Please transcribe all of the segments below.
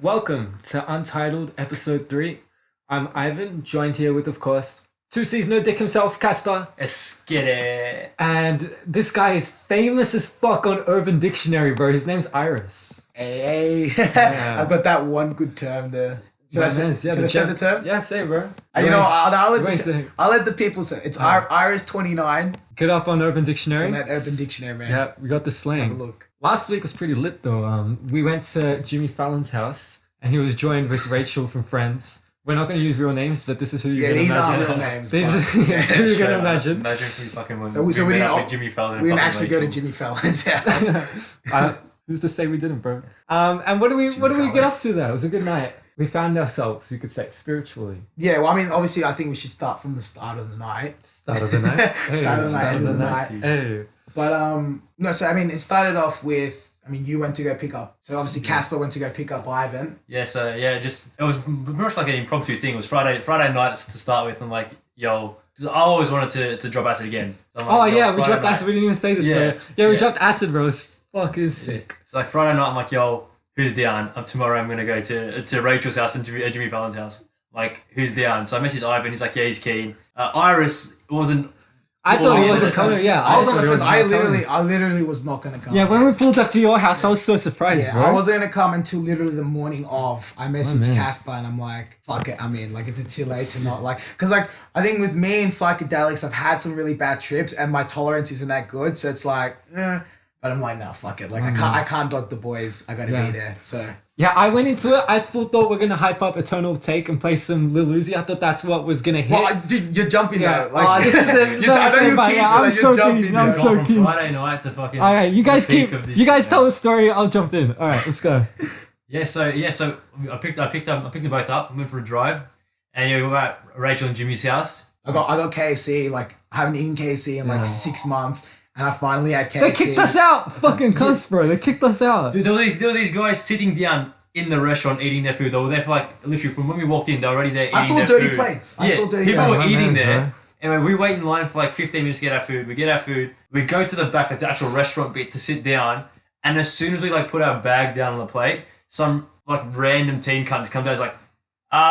Welcome to Untitled Episode 3. I'm Ivan, joined here with, of course, two-seas no dick himself, Casper. Let's get it. And this guy is famous as fuck on Urban Dictionary, bro. His name's Iris. Hey. Yeah. I've got that one good term there. Should I say the term? Yeah, say it, bro. I'll let the people say it. It's Iris 29. Get up on Urban It's Dictionary. on that Urban Dictionary, man. Yeah, we got the Have a slang. look. Last week was pretty lit, though. We went to Jimmy Fallon's house, and he was joined with Rachel from Friends. We're not going to use real names, but this is who you're going to These imagine. aren't real names. This but- is who you're going to imagine. Imagine if we fucking went. So we met didn't up all- with Jimmy Fallon. We and didn't fucking actually go to Rachel. Jimmy Fallon's house. Who's to say we didn't, bro? And what do we get up to there? It was a good night. We found ourselves, you could say, spiritually. Yeah, well, I mean, obviously, I think we should start from the start of the night. Start of the night. Hey, Start of the night, end of the night. Hey. But, no, so, I mean, it started off with, you went to go pick up. So, obviously, Casper went to go pick up Ivan. Yeah, so yeah, it was pretty much like an impromptu thing. It was Friday night to start with. I'm like, yo, I always wanted to drop acid again. So I'm like, Oh, yo, yeah, we Friday dropped night. acid. We didn't even say this, Yeah, bro. Yeah, we yeah. dropped acid, bro. It's fucking sick. So like Friday night, I'm like, yo, who's down? Tomorrow I'm gonna go to Rachel's house and Jimmy Fallon's house. Like, who's down? So I messaged Ivan. He's like, yeah, he's keen. Iris wasn't. I thought he was wasn't coming. Yeah, I was on thought the he fence. I not coming. literally was not going to come. Yeah, when we pulled up to your house, I was so surprised, Yeah, bro. I wasn't gonna come until literally the morning of. I messaged man. Casper and I'm like, fuck it, I'm in. Like, is it too late to not like? Because like, I think with me and psychedelics, I've had some really bad trips and my tolerance isn't that good. So it's like, but I'm like, nah, fuck it. Like, I can't dog the boys. I gotta Yeah. be there. So Yeah, I went into it. I thought we're gonna hype up Eternal Take and play some Lil Uzi. I thought that's what was gonna hit. well, dude, you're jumping Yeah. though. Like, This is I know you're fun, keen yeah, for I'm that. so You're jumping. keen, I'm there. so From keen. Friday night to fucking. All right, you guys the peak keep. of this You guys shit, tell man. the story. I'll jump in. All right, let's go. Yeah, so I picked them both up. Went for a drive, and yeah, we were at Rachel and Jimmy's house. I got KFC. Like, I haven't eaten KFC in like 6 months, and I finally had KFC. They kicked us out. Fucking cunts, bro. They kicked us out. Dude, there were these guys sitting down in the restaurant eating their food. They were there for like literally from when we walked in. They were already there eating I saw their dirty food. plates. I Yeah, saw dirty people plates. were My eating man's, there. And we wait in line for like 15 minutes to get our food. We get our food. We go to the back, like the actual restaurant bit, to sit down. And as soon as we like put our bag down on the plate, some like random teen cunt just comes out. He's like,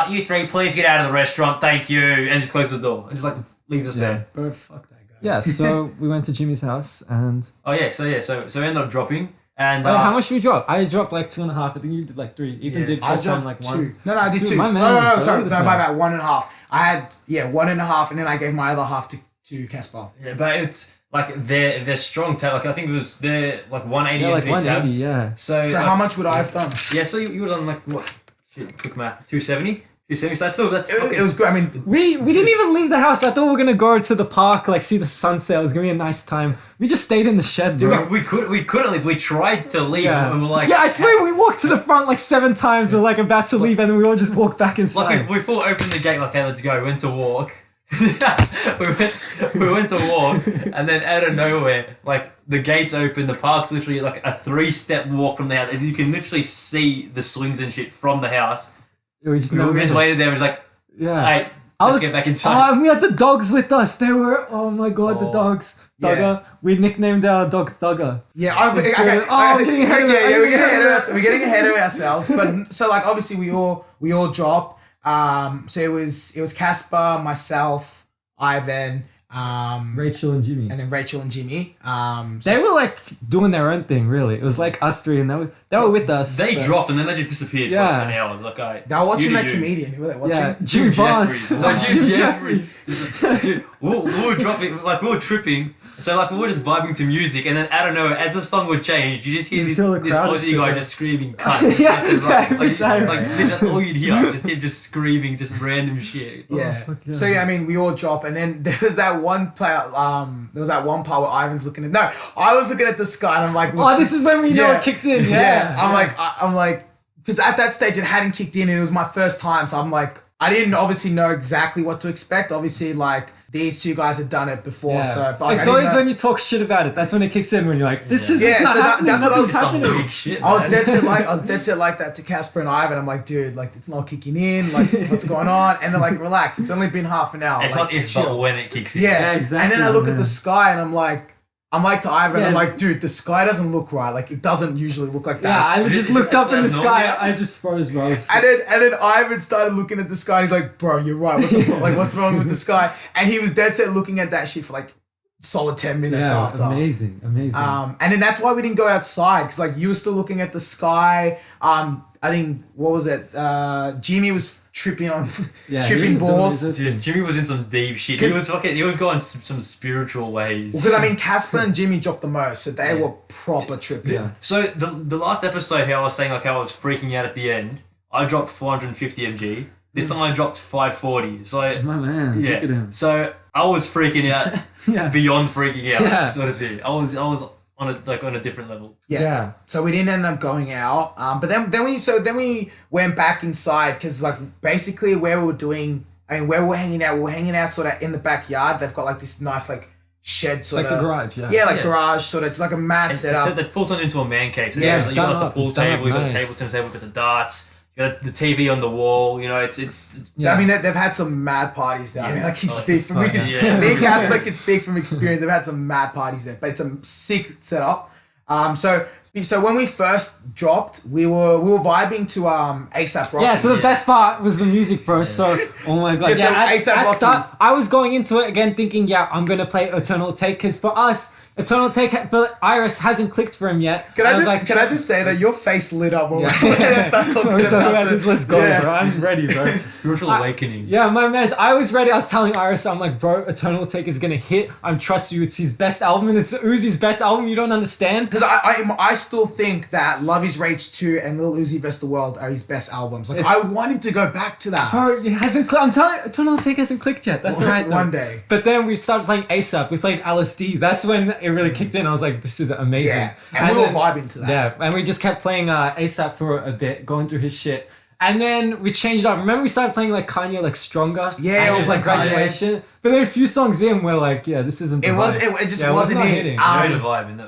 "You three, please get out of the restaurant, thank you," and just closes the door and just like leaves us there. Bro, fuck that guy. Yeah. So we went to Jimmy's house and. Oh yeah, so we ended up dropping. And How much did you drop? I dropped like 2.5. I think you did like 3. Ethan Yeah. did I first time dropped like 1. 2. No, I did 2. My man, No, so sorry. this No, man. my bad. 1.5. I had 1.5, and then I gave my other half to Casper. Yeah, but it's like they're strong tab. Like I think it was they're like 180 Yeah, like MP 180. tabs. Yeah. So, So like, how much would I have done? Yeah, so you would have done like what? Shit, quick math. 270. 270. So that's It was good. I mean, We didn't even leave the house. I thought we were gonna go to the park, like see the sunset. It was gonna be a nice time. We just stayed in the shed, bro. Dude, we couldn't leave. We tried to leave, Yeah. and we were like, I swear we walked to the front like 7 times. We are like about to leave, and then we all just walked back inside. Like we full opened the gate. Like, okay, let's go. We went to walk. we went to walk, and then out of nowhere, like the gates open. The park's literally like a 3-step walk from the house, and you can literally see the swings and shit from the house. we just We never just made it. waited there. It was like, Yeah. hey, I let's was- get back inside. And we had the dogs with us. They were, oh my god, the Oh. dogs. Yeah. Thugger. We nicknamed our dog Thugger. yeah, It's we're getting ahead of it. we're getting ahead of us. We're getting ahead of ourselves. But so like obviously we all drop. So it was Casper, myself, Ivan, Rachel and Jimmy. and then Rachel and Jimmy. They were like doing their own thing, really. It was like us 3, and they were with us. They so- dropped and then they just disappeared for Yeah. like an hour. Like, alright, they were watching you do that you. comedian. Who were they watching? Yeah, Jimmy Boss. Jeffries. No, Jim Jeffries. Dude, we were dropping, like we were tripping. So like we were just vibing to music, and then out of nowhere, as the song would change, you just hear You this feel the this crowd Aussie shit, guy yeah. just screaming "cunt." Yeah, left and yeah, right. every time. Like that's all you'd hear. Just him just screaming, just random shit. Yeah. fuck yeah. So yeah, I mean, we all drop, and then there was that one player. There was that one part where Ivan's looking at. No, I was looking at the sky, and I'm like, Oh, this is when we know Yeah. it kicked in. Yeah. I'm like, because at that stage it hadn't kicked in, and it was my first time, so I'm like, I didn't obviously know exactly what to expect. Obviously, like these 2 guys had done it before, Yeah. so but like, It's I always didn't know. when you talk shit about it. That's when it kicks in. When you're like, this is Yeah, not so happening. that's what I was- nothing's Some happening. big shit. I was man. dead set like that to Casper and Ivan. I'm like, dude, like it's not kicking in. Like, what's going on? And they're like, relax. It's only been half an hour. It's like, not if chill. but when it kicks in. Yeah, Yeah, exactly, And then I look at man. the sky and I'm like, I'm like to Ivan, Yeah. I'm like, dude, the sky doesn't look right. Like, it doesn't usually look like Yeah, that. I just looked up in the That's sky. normal. I just froze, bro. And then Ivan started looking at the sky. And he's like, bro, you're right. What the fuck? Like, what's wrong with the sky? And he was dead set looking at that shit for like solid 10 minutes Yeah, after. amazing. And then that's why we didn't go outside, because like you were still looking at the sky. I think, what was it? Jimmy was tripping Jimmy's balls. doing his Dude, thing. Jimmy was in some deep shit. He was going some spiritual ways. Because I mean, Casper and Jimmy dropped the most, so they were proper tripping. Yeah. So the last episode, how I was saying like how I was freaking out at the end, I dropped 450 mg. This time I dropped 540. So My man, yeah. look at him. So I was freaking out Yeah. beyond freaking out, Yeah. sort of thing. I was on a different level. Yeah. So we didn't end up going out. But then we went back inside, because like basically where we were hanging out sort of in the backyard. They've got like this nice like shed sort Like of. the garage, yeah. Yeah, like Yeah. garage sort of. It's like a mat setup. They full turned into a man cave. So Yeah, you it's got done like the up, pool it's done table, up you got the nice. table tennis table, you got the darts, you got the TV on the wall. You know, it's Yeah. I mean, they've had some mad parties there. I mean, Yeah. I can Oh, speak it's from me fun. Yeah. and Casper can speak from experience. They've had some mad parties there, but it's a sick setup. So when we first dropped, we were vibing to ASAP Rocky. Yeah, so the best part was the music, bro. So, oh my god. Yeah, Yeah, so at A$AP Rocky. start, I was going into it again thinking, yeah, I'm going to play Eternal Take, because for us, Eternal Take for Iris hasn't clicked for him yet. Can And I was just like, can I just say that your face lit up when we Yeah. start talking We're talking about this? this, let's go, Yeah. bro. I'm ready, bro. spiritual awakening. Yeah, my man, I was ready. I was telling Iris, I'm like, bro, Eternal Take is gonna hit. I'm trust you. It's his best album, and it's Uzi's best album. You don't understand. Because I still think that Love Is Rage 2 and Lil Uzi Vs the World are his best albums. Like, It's- I want him to go back to that. Bro, it hasn't. I'm telling you, Eternal Take hasn't clicked yet. That's right. One day. But then we started playing ASAP. We played LSD. That's when it really kicked in. I was like, this is amazing. Yeah, and we were then- vibing to that. Yeah, and we just kept playing ASAP for a bit, going through his shit. And then we changed up. Remember we started playing like Kanye, like Stronger? Yeah, And it was like Kanye. Graduation. But then a few songs in, we're like, yeah, this isn't the It was vibe. it just Yeah, it was wasn't not it. hitting. There is a vibe in that.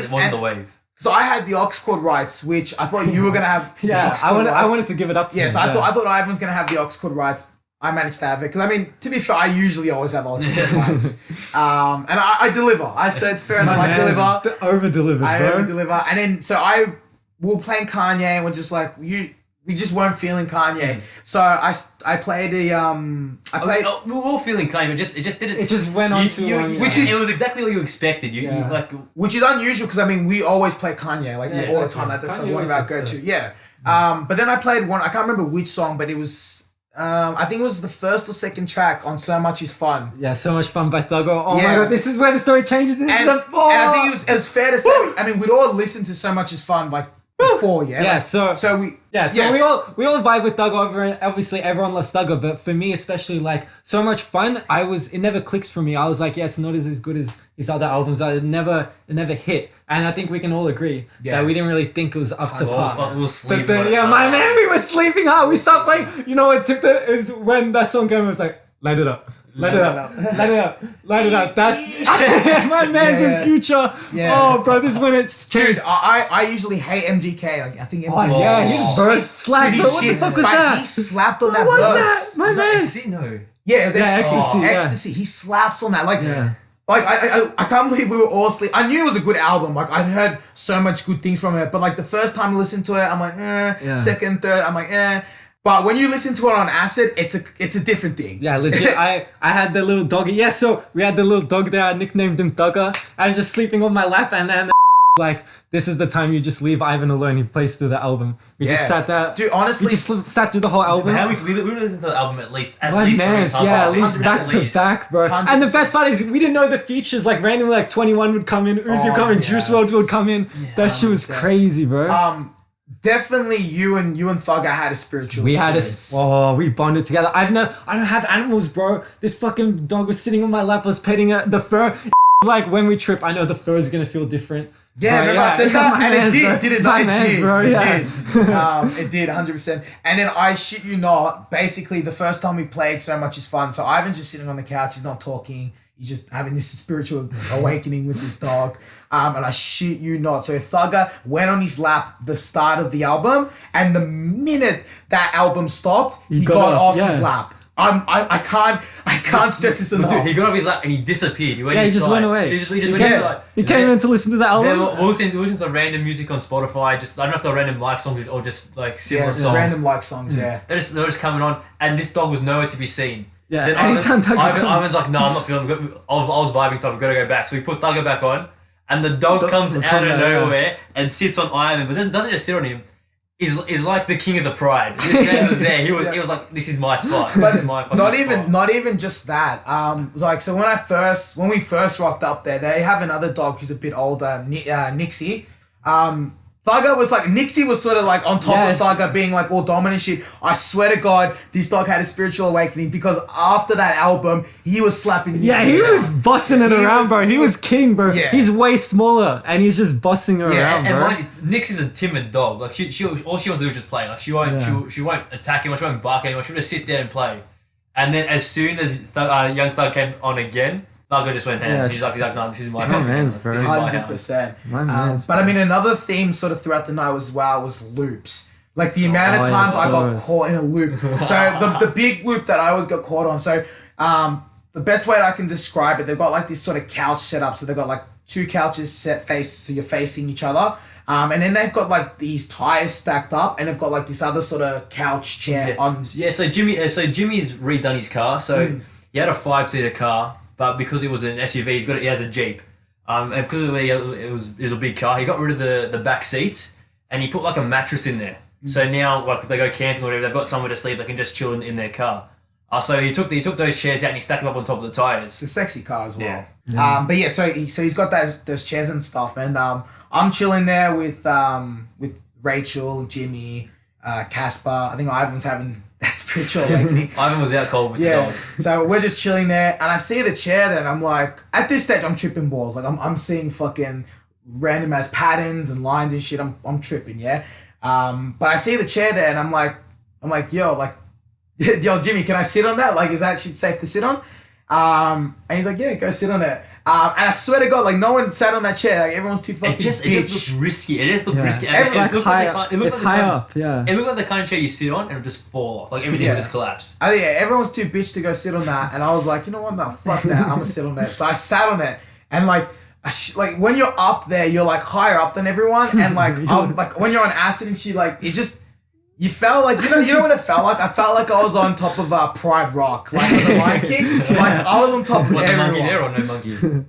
It wasn't the wave. So I had the aux chord rights, which I thought you were gonna have. the Yeah, aux chord I rights. wanted to give it up to Yeah, him. so I thought Ivan was gonna have the aux chord rights. I managed to have it, because I mean, to be fair, I usually always have aux chord rights. And I deliver. I said it's fair enough. I deliver. Over delivered, I bro. over deliver. And then we were playing Kanye, and we're just like we just weren't feeling Kanye. So I played the I played. We were all feeling kind, but it just didn't. It just went on too long. which yeah. is- it was exactly what you expected. You Yeah. like Which is unusual, because I mean we always play Kanye like Yeah, all the exactly. time. Like, that's Kanye like one of always our hits go-to. it. Yeah. But then I played one. I can't remember which song, but it was I think it was the first or second track on So Much Is Fun. Yeah, So Much Fun by Thuggo. Oh my Yeah. god, this is where the story changes into And, the and I think it was fair to say. I mean, we'd all listened to So Much Is Fun like before, yeah. Yeah, Like, so we. we all vibe with Thuggo. Obviously, everyone loves Thuggo, but for me, especially, like So Much Fun, it never clicked for me. I was like, yeah, it's not as good as his other albums. It never hit, and I think we can all agree that we didn't really think it was up to par. we were But sleeping. then, yeah, my man, we were sleeping hard. We stopped playing. You know what tipped it is when that song came. It was like, light it up. Let it up. Let it up. Let it up. That's my man's Yeah. in Future. Yeah. Oh, bro, this is when it's changed. Dude, I usually hate MGK. Like, I think MGK. Oh, yeah, is his shit. verse slapped. Dude, Bro, he's what the shit. fuck was But that? he slapped on that What was verse. that? My man. No. Yeah, it was Yeah, ecstasy. Ecstasy, yeah. Ecstasy. He slaps on that. Like, Yeah. like I can't believe we were all asleep. I knew it was a good album. Like, I'd heard so much good things from it. But like the first time I listened to it, I'm like, Yeah. Second, third, I'm like, But when you listen to it on acid, it's a different thing. Yeah, legit. I had the little doggy. Yeah, so we had the little dog there. I nicknamed him Thugger. I was just sleeping on my lap, and then like, this is the time you just leave Ivan alone. He plays through the album. We just Yeah. sat there. Dude, honestly- we just sat through the whole album. How we listened to the album at least My 3 man, times. yeah, at least 100% back to least. back, bro. 100%. And the best part is we didn't know the features. Like randomly, like 21 would come in, Uzi would come in, Juice yes. WRLD would come in. That shit was 100%. crazy, bro. Definitely you and Thugger had a spiritual We had experience. we bonded together. I don't have animals, bro. This fucking dog was sitting on my lap, I was petting it. The fur, like when we trip, I know the fur is gonna feel different. Yeah, Bro, remember I said that? my And mans, it bro. did, did it My not? It mans, did. bro, It yeah. did. It did, 100%. And then I shit you not, basically the first time we played So Much Is Fun, so Ivan's just sitting on the couch, he's not talking, he's just having this spiritual awakening with this dog. And I shit you not. So Thugger went on his lap the start of the album, and the minute that album stopped, he got off his lap. I can't stress this enough. Dude, he got off his lap and he disappeared. He went Yeah, he inside. just went away. He just went inside. He came in to listen to the Then album. we'll listen to random music on Spotify. Just I don't know if they're random like songs or just like similar songs. Random like songs. Yeah. They're just coming on, and this dog was nowhere to be seen. Yeah, Then anytime Thugger comes- Ivan's like, no, I'm not feeling good. I was vibing, thought we've got to go back. So we put Thugger back on, and the dog comes out of nowhere and sits on Ivan, but doesn't just sit on him. Is like the king of the pride. This man was there. He was like, this is my spot. This is my Not spot. even just that. Like so when we first rocked up there, they have another dog who's a bit older, Nixie. Thugger was like, Nixie was sort of like on top of Thugger being like all dominant shit. I swear to God, this dog had a spiritual awakening because after that album, he was slapping Nixie. Yeah, he was bossing it around, bro. He was king, bro. Yeah. He's way smaller and he's just bossing her around, And bro. mind you, Nix is a timid dog. Like she all she wants to do is just play. Like she won't attack anyone. She won't bark anyone. She'll just sit there and play. And then as soon as young Thug came on again, Thugger just went ham. Yeah, He's like, no, this is my my house. man's, This bro. is my house. 100%. My man's, But I mean, another theme sort of throughout the night as well was loops. Like the amount of Oh, times yeah, I got of course. caught in a loop. So the big loop that I always got caught on. So the best way that I can describe it, they've got like this sort of couch set up. So they've got like two couches so you're facing each other. And then they've got like these tires stacked up, and they've got like this other sort of couch chair on. Yeah, so Jimmy's redone his car. So he had a 5-seater car, but because it was an SUV, he has a Jeep. And because it was a big car, he got rid of the back seats and he put like a mattress in there. So now, like if they go camping or whatever, they've got somewhere to sleep. They can just chill in their car. So he took those chairs out and he stacked them up on top of the tires. It's a sexy car as well. Yeah. But yeah, so he's got those chairs and stuff, and I'm chilling there with Rachel, Jimmy, Casper. I think Ivan's having that spiritual awakening. Ivan was out cold with the dog. So we're just chilling there, and I see the chair there, and I'm like, at this stage, I'm tripping balls. Like I'm seeing fucking random ass patterns and lines and shit. I'm tripping, yeah. But I see the chair there, and I'm like, yo, Jimmy, can I sit on that? Like, is that shit safe to sit on? And he's like, yeah, go sit on it. And I swear to God, like, no one sat on that chair. Like, everyone's too fucking It just looks risky. It just looks risky. And It's like looked high the up. kind- It's high up, yeah. It looked like the kind of chair you sit on and it would just fall off. Like everything would just collapse. Yeah, everyone's too bitch to go sit on that. And I was like, you know what? No, fuck that. I'm gonna sit on that. So I sat on it, and like when you're up there, you're like higher up than everyone, and like like when you're on acid and shit, like it just. You felt like, you know what it felt like? I felt like I was on top of Pride Rock, like the Lion King. Like I was on top of Was the everyone. monkey there or no monkey?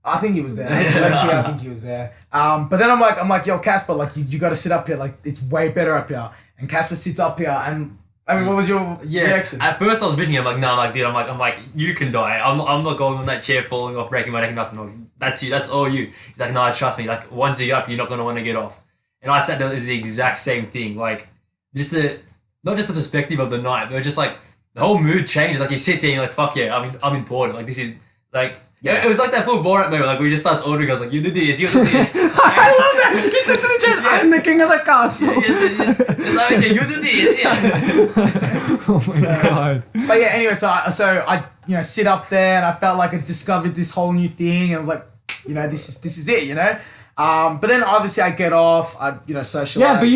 I think he was there. Actually, I think he was there. But then I'm like, yo, Casper, like you got to sit up here. Like it's way better up here. And Casper sits up here. And I mean, what was your reaction? At first I was bitching. I'm like, no, dude. I'm like, you can die. I'm not going on that chair, falling off, breaking my neck, nothing. I'm like, that's you. That's all you. He's like, no, trust me. Like once you get up, you're not gonna want to get off. And I sat there. It was the exact same thing. Like. Not just the perspective of the night, but just like the whole mood changes. Like you sit there and you're like, fuck yeah, I'm important. Like this is like it was like that full Borat movie. Like we just starts ordering. I was like, you do this, you do this. I love that. He sits in the chair. I'm the king of the castle. It's like, okay, you do this. Yeah. Oh my god. But yeah, anyway, so I sit up there, and I felt like I discovered this whole new thing, and I was like, this is it, you know. But then obviously I get off, I socialize. Yeah, but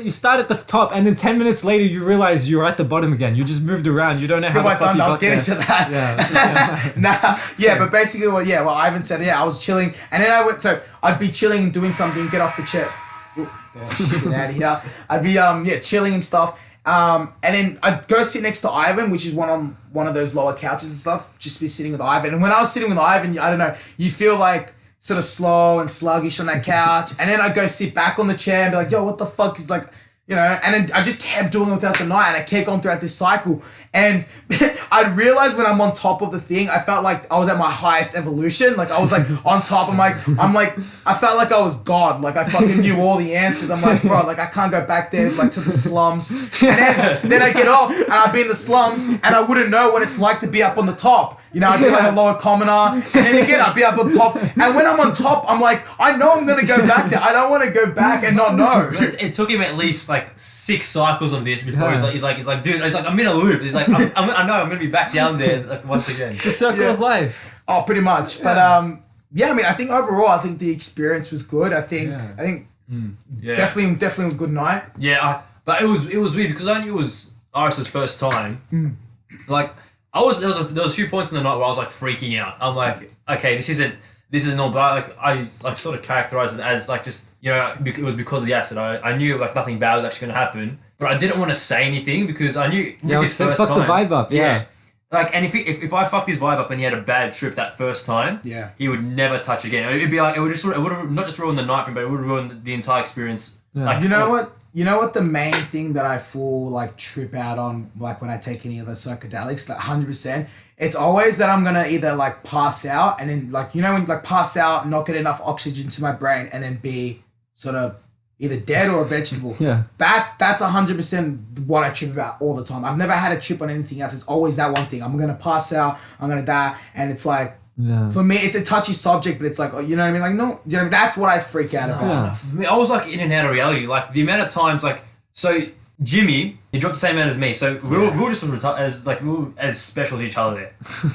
you start at the top, and then 10 minutes later you realize you're at the bottom again. You just moved around. You don't know how the fuck you I was got getting there. to that. Yeah. But basically, well, Ivan said, I was chilling, and then I'd be chilling and doing something, get off the chair. Get out of here. I'd be chilling and stuff. And then I'd go sit next to Ivan, which is on one of those lower couches and stuff. Just be sitting with Ivan. And when I was sitting with Ivan, I don't know, you feel like sort of slow and sluggish on that couch, and then I'd go sit back on the chair and be like, yo, what the fuck is like, and then I just kept doing it throughout the night, and I kept going throughout this cycle, and I'd realize when I'm on top of the thing, I felt like I was at my highest evolution, like I was like on top, I'm like, I felt like I was God, like I fucking knew all the answers. I'm like, bro, like I can't go back there like to the slums, and then I'd get off, and I'd be in the slums, and I wouldn't know what it's like to be up on the top. I'd be like a lower commoner, and then again, I'd be up on top. And when I'm on top, I'm like, I know I'm gonna go back there. I don't want to go back and not know. It took him at least like 6 cycles of this before he's like, dude, I'm in a loop. He's like, I know I'm gonna be back down there like once again. It's the circle of life. Oh, pretty much. Yeah. But I mean, I think overall, I think the experience was good. I think definitely a good night. Yeah, but it was weird because I knew it was Iris's first time. like there was a few points in the night where I was like freaking out. I'm like, okay, this isn't normal. But I sort of characterized it as like just it was because of the acid. I knew like nothing bad was actually going to happen, but I didn't want to say anything because I knew this first fuck time. the vibe up. Yeah. Like, and if I fucked his vibe up and he had a bad trip that first time, he would never touch again. It'd be like it would have not just ruined the night for him, but it would have ruined the entire experience. Yeah. Like, You know what the main thing that I feel like trip out on, like when I take any of the psychedelics, like 100%, it's always that I'm gonna either like pass out and then like when like pass out, not get enough oxygen to my brain, and then be sort of either dead or a vegetable. Yeah. That's 100% what I trip about all the time. I've never had a trip on anything else. It's always that one thing. I'm gonna pass out, I'm gonna die, and it's like for me, it's a touchy subject, but it's like, you know what I mean? Like, no, you know, that's what I freak out about. Yeah. For me, I was like in and out of reality. Like the amount of times, like so Jimmy, he dropped the same amount as me, so we were just as special as each other there.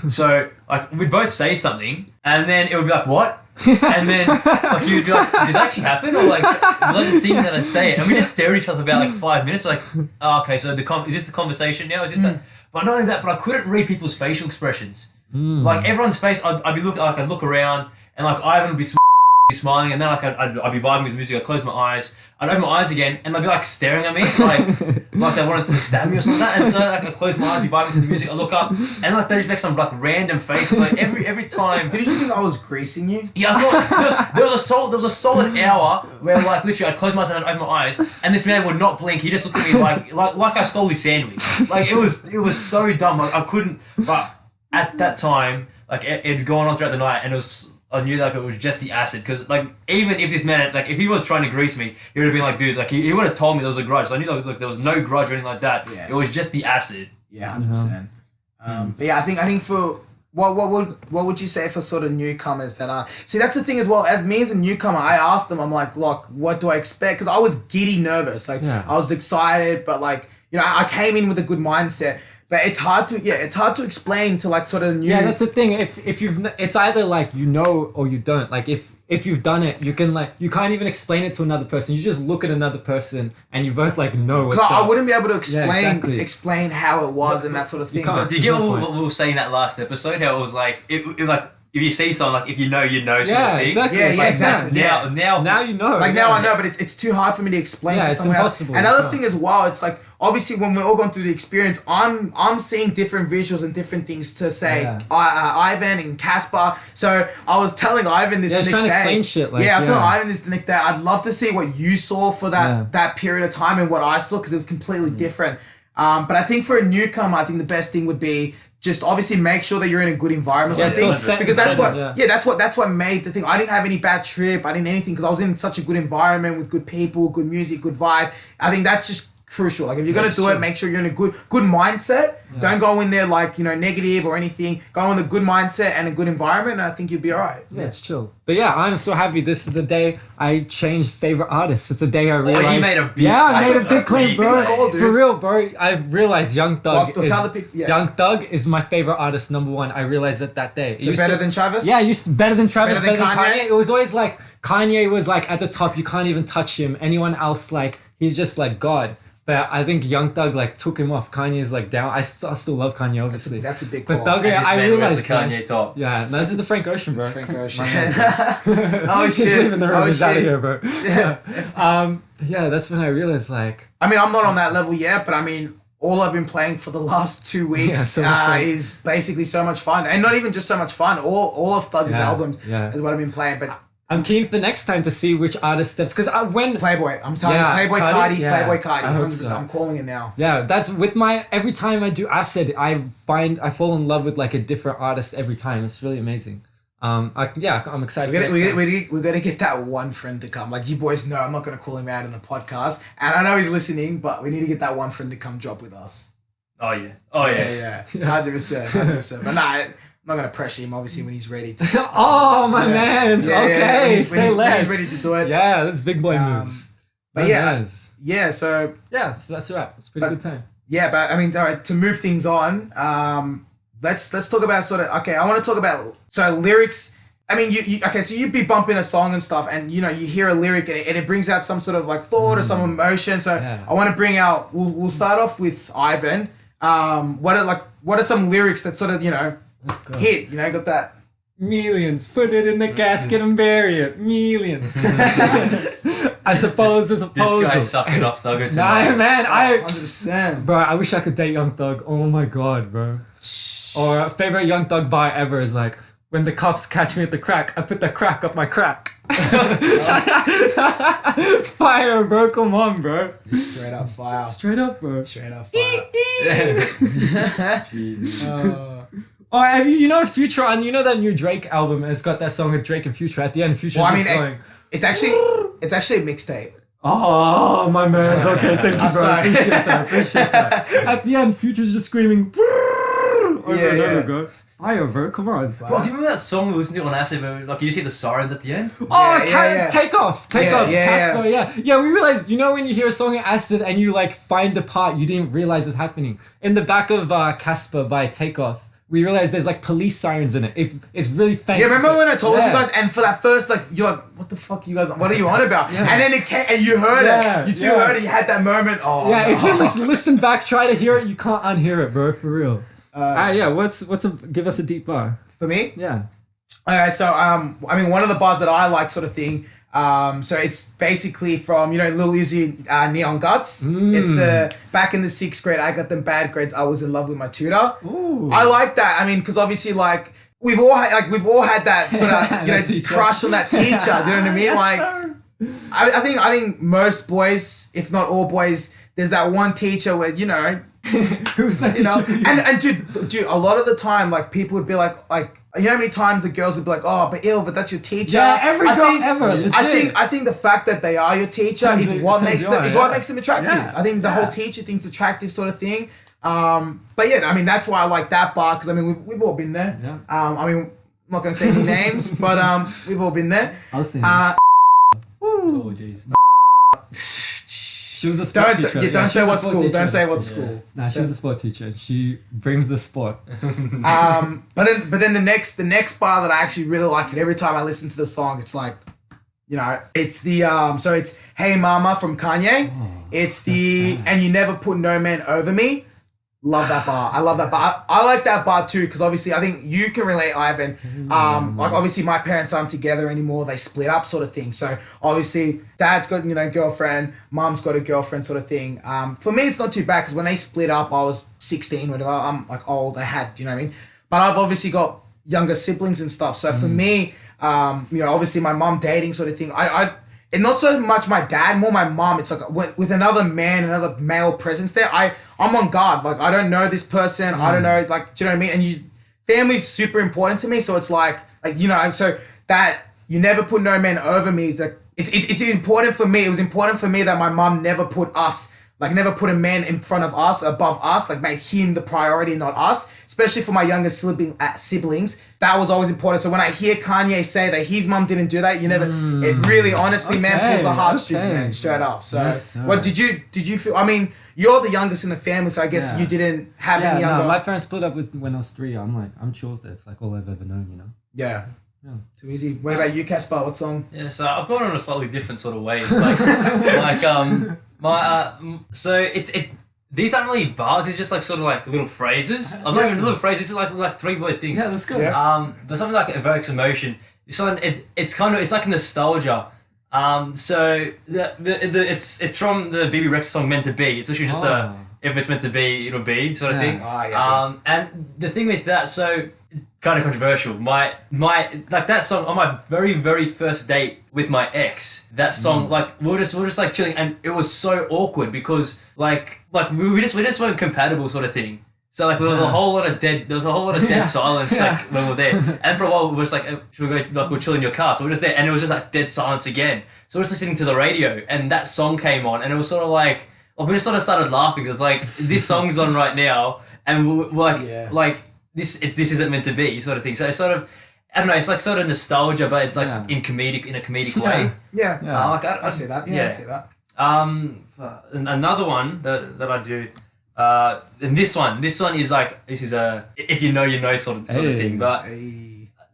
So like we'd both say something, and then it would be like, what? And then like you'd be like, did that actually happen? Or like this thing that I'd say it, and we just stare at each other for about like 5 minutes. Like, oh, okay, so is this the conversation now? Is this that? But not only that, but I couldn't read people's facial expressions. Like everyone's face, I'd be looking, like I'd look around, and like Ivan would be smiling, and then like I'd be vibing with music. I'd close my eyes, I'd open my eyes again, and they'd be like staring at me, like they wanted to stab me or something. And so like I close my eyes, be vibing to the music. I look up, and like they just make some like random faces. Like every time. Did you think I was greasing you? Yeah, I thought there was a solid hour where like literally I'd close my eyes and I'd open my eyes, and this man would not blink. He just looked at me like I stole his sandwich. Like it was so dumb. Like I couldn't. But at that time, like it'd gone on throughout the night, and I knew like it was just the acid, because like even if this man, like if he was trying to grease me, he would have been like, dude, like he would have told me there was a grudge. So I knew like there was no grudge or anything like that. Yeah. It was just the acid. Yeah, 100%. But yeah, I think for what would you say for sort of newcomers that are, see, that's the thing as well. As me as a newcomer, I asked them, I'm like, look, what do I expect? Because I was giddy nervous. Like I was excited, but like, you know, I came in with a good mindset. But it's hard to explain to like sort of new. Yeah, that's the thing. If you've, it's either like you know or you don't. Like if you've done it, you can like, you can't even explain it to another person. You just look at another person and you both like know what's up. I wouldn't be able to explain how it was and that sort of thing. But do you get what we were saying in that last episode? How it was like it like if you see someone, like if you know sort of thing. Exactly. Yeah, like exactly. Now you know. Like now I know, but it's too hard for me to explain to someone else. Another thing as well, it's like obviously when we're all going through the experience, I'm seeing different visuals and different things to say. Ivan and Casper. So I was telling Ivan this the next day. Explain shit, like, I was telling Ivan this the next day. I'd love to see what you saw for that period of time and what I saw, because it was completely different. But I think for a newcomer, I think the best thing would be just obviously make sure that you're in a good environment, because that's what made the thing. I didn't have any bad trip. I didn't anything because I was in such a good environment with good people, good music, good vibe. I think that's just crucial. Like if you're gonna do it, make sure you're in a good mindset. Don't go in there like, you know, negative or anything. Go in a good mindset and a good environment, and I think you'll be alright. Yeah, it's chill. But yeah, I'm so happy. This is the day I changed favorite artists. It's the day I realized. Oh, you made a big I made a big claim, bro. Goal, dude. For real, bro. I realized Young Thug Young Thug is my favorite artist, number one. I realized it that day. So better than Travis? Yeah, better than Travis, better than Kanye? It was always like Kanye was like at the top. You can't even touch him. Anyone else, like he's just like God. But I think Young Thug like took him off. Kanye's like down. I still love Kanye, obviously. That's a big call. But Thug, I realized the Kanye top. Yeah, no, this is the Frank Ocean, bro. It's Frank Ocean. Oh shit! He's leaving the room. He's out of here, bro. Yeah. Yeah, that's when I realized like. I mean, I'm not on that level yet, but I mean, all I've been playing for the last 2 weeks is basically so much fun, and not even just so much fun. All of Thug's albums is what I've been playing, but. I'm keen for the next time to see which artist steps, because when Playboy, I'm telling you, Playboy Cardi. I'm calling it now. Yeah, that's with every time I do acid, I fall in love with like a different artist every time. It's really amazing. I'm excited. We're gonna get that one friend to come. Like you boys know, I'm not gonna call him out in the podcast, and I know he's listening, but we need to get that one friend to come drop with us. Oh yeah. 100%. But nah. I'm not gonna pressure him, obviously, when he's ready to. Oh my man! Okay, when he's ready to do it. Yeah, that's big boy moves. But so that's right. It's a pretty good time. Yeah, but I mean, to move things on, let's talk about sort of. Okay, I want to talk about lyrics. I mean, so you'd be bumping a song and stuff, and you know you hear a lyric and it brings out some sort of like thought or some emotion. So I want to bring out. We'll start off with Ivan. what are some lyrics that sort of, Let's go. hit, got that. Millions, put it in the casket and bury it. Millions. I suppose there's a This pose. guy's sucking off Thugger Nah, tonight. man, 100%. bro, I wish I could date Young Thug. Oh my god, bro. Or favorite Young Thug bar ever is like, when the cops catch me at the crack, I put the crack up my crack. Fire, bro. Come on, bro. Just straight up fire. Straight up, bro. Straight up fire. Jesus. Oh, have you know Future on that new Drake album? It's got that song with Drake and Future at the end. Future's Well, I just mean, going, it's actually a mixtape. oh my man. Okay, thank you, bro. I'm sorry. Appreciate that. At the end, Future's just screaming over and Yeah. over, bro. Fire, bro. Come on. Bro, do you remember that song we listened to on Acid where like you see the sirens at the end? Oh, Yeah. Take off, Yeah. Casper, yeah. We realized, when you hear a song in Acid and you like find a part you didn't realize was happening. In the back of Casper by Take Off, we realized there's like police sirens in it. It's really faint. Yeah, remember when I told you Yeah. guys, and for that first, like, you're like, what the fuck, you guys? What are you on about? Yeah. And then it came, and you heard Yeah, it. You two yeah. heard it. You had that moment. Oh, Yeah, no. if you listen back, try to hear it, you can't unhear it, bro. For real. Yeah. Give us a deep bar. For me, Yeah. okay. So, I mean, one of the bars that I like, sort of thing. So it's basically from Lil Uzi, Neon Guts. It's the back in the 6th grade. I got them bad grades. I was in love with my tutor. Ooh. I like that. I mean, because obviously, like we've all had that sort of That teacher. crush on that teacher. Do you know what I mean? Yes, Like, sir. I think most boys, if not all boys, there's that one teacher where Who's that teacher? and dude, a lot of the time, like people would be like, how many times the girls would be like, oh, but that's your teacher. Yeah, every girl ever. I legit. think the fact that they are your teacher Turns is it- what turns makes you them on, is yeah. what makes them attractive. Yeah, I think the yeah. whole teacher thing's attractive, sort of thing. But yeah, I mean that's why I like that bar, because I mean we've all been there. Yeah. I mean, I'm not gonna say any names, but we've all been there. I'll say Oh jeez. She was a sport teacher. Don't she say was a what sport school. teacher. Don't say what Yeah. school. Nah, she was a sport teacher. She brings the sport. But then the next bar that I actually really like, and every time I listen to the song, it's like, it's the so it's Hey Mama from Kanye. It's the sad. And You Never Put No Man Over Me. Love that bar. I love that bar. I like that bar too, because obviously I think you can relate, Ivan. Like obviously my parents aren't together anymore. They split up, sort of thing. So obviously dad's got girlfriend, mom's got a girlfriend, sort of thing. For me it's not too bad, because when they split up I was 16, whatever. I'm like old. I had, you know what I mean. But I've obviously got younger siblings and stuff. So for me, obviously my mom dating, sort of thing. And not so much my dad, more my mom. It's like with another man, another male presence there, I'm on guard. Like, I don't know this person. I don't know, like, do you know what I mean? And family's super important to me. So it's like, so that You Never Put No Man Over Me is like, it's important for me. It was important for me that my mom never put a man in front of us, above us, like made him the priority, not us. Especially for my younger siblings, that was always important. So when I hear Kanye say that his mom didn't do that, it really, honestly, man, pulls the heartstrings, man, straight up. So, Yes, sir. what did you feel? I mean, you're the youngest in the family, so I guess Yeah. you didn't have any younger. No, my parents split up when I was 3. I'm chill with it. It's like all I've ever known, Yeah. Yeah. Too easy. What about you, Casper? What song? Yeah, so I've gone on a slightly different sort of way. So these aren't really bars. It's just like sort of like little phrases. I'm not even little phrases. It's like 3-word things. Yeah, let's go. Yeah. But something like evokes emotion. This one, it's like nostalgia. So it's from the BB Rex song "Meant to Be." It's literally just if it's meant to be, it'll be sort of thing. Oh, yeah. And the thing with that, so kind of controversial. My like that song on my very very first date with my ex. That song, like we were just like chilling, and it was so awkward because like we just weren't compatible, sort of thing. So like there was a whole lot of dead silence like when we were there, and for a while we were just like, should we go, like we're chilling in your car, so we're just there, and it was just like dead silence again. So we're just listening to the radio, and that song came on, and it was sort of like we just sort of started laughing. It was like this song's on right now, and we're like like this isn't meant to be, sort of thing. So it's sort of, I don't know, it's like sort of nostalgia, but it's like in a comedic way. Yeah. Yeah. I see that. Yeah, I see that. Another one that I do, and this one is like, this is a if you know sort of thing, but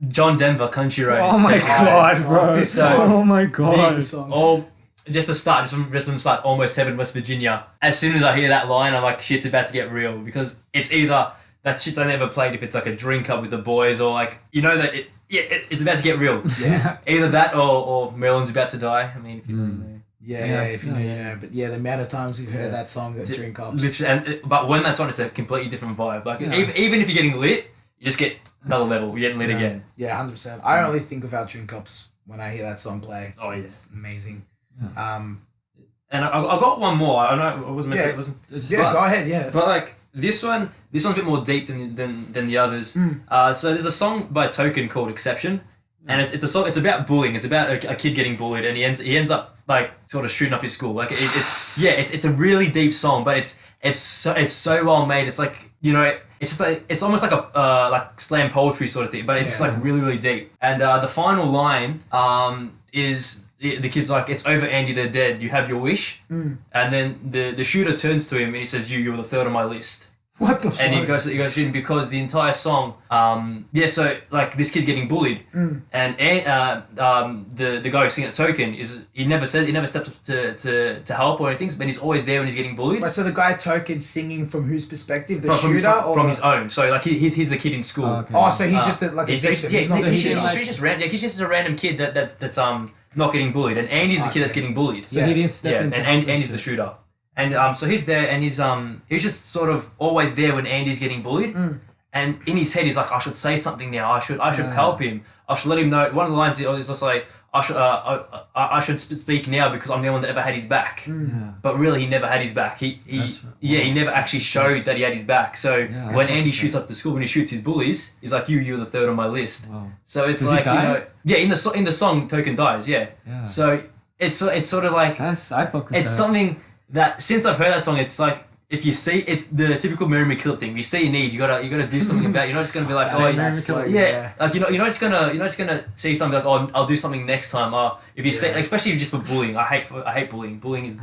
John Denver, Country Roads. Oh my god, bro. this song. Oh my god. This song. Oh, just to start, just from start, Almost Heaven, West Virginia. As soon as I hear that line, I'm like, shit's about to get real, because it's either that shit's I never played if it's like a drink up with the boys, or like, you know that it's about to get real. Yeah. Either that or Merlin's about to die. I mean, if you know, you know. Yeah, if you know, you know. But yeah, the amount of times you've heard that song, that drink ups. Literally, but when that's on, it's a completely different vibe. Like even if you're getting lit, you just get another level. You're getting lit again. Yeah, 100%. I only think about drink ups when I hear that song play. Oh, yeah. It's amazing. Yeah. And I got one more. I know I wasn't meant to. It wasn't. It's just Go ahead. Yeah. But like this one's a bit more deep than the others. So there's a song by Token called Exception, and it's a song. It's about bullying. It's about a kid getting bullied, and he ends up like sort of shooting up his school. Like it's a really deep song, but it's so well made. It's like, you know, it's just like, it's almost like a like slam poetry sort of thing, but it's like really, really deep. And the final line is the kid's like, it's over, Andy, they're dead, you have your wish. And then the shooter turns to him and he says, you're the third on my list. What the fuck? And he goes shooting because the entire song, so like this kid's getting bullied, and the guy who's singing at Token he never steps up to help or anything, but he's always there when he's getting bullied. Wait, so the guy Token singing from whose perspective? The shooter or from his own? So like he's the kid in school. Oh, okay. Oh, so he's just a He's victim. he's just a random kid that's not getting bullied, and Andy's the kid that's getting bullied. So he didn't step into and Andy's the shooter. And so he's there, and he's just sort of always there when Andy's getting bullied. And in his head, he's like, I should say something now. I should help him. I should let him know. One of the lines is also like, I should speak now because I'm the one that ever had his back. But really, he never had his back. He never actually showed that he had his back. So when Andy shoots up the school, when he shoots his bullies, he's like, you're the third on my list. Wow. So it's Does like, he die? you know, in the song, Token dies. Yeah. So it's sort of like, I fuck with it's that. something that since I've heard that song, it's like, if you see, it's the typical Marry Me Kill It thing. If you see a need, you gotta do something about it. You're not just gonna be like, like you're not just gonna see something like, oh, I'll do something next time. If you see, especially just for bullying, I hate bullying. Bullying is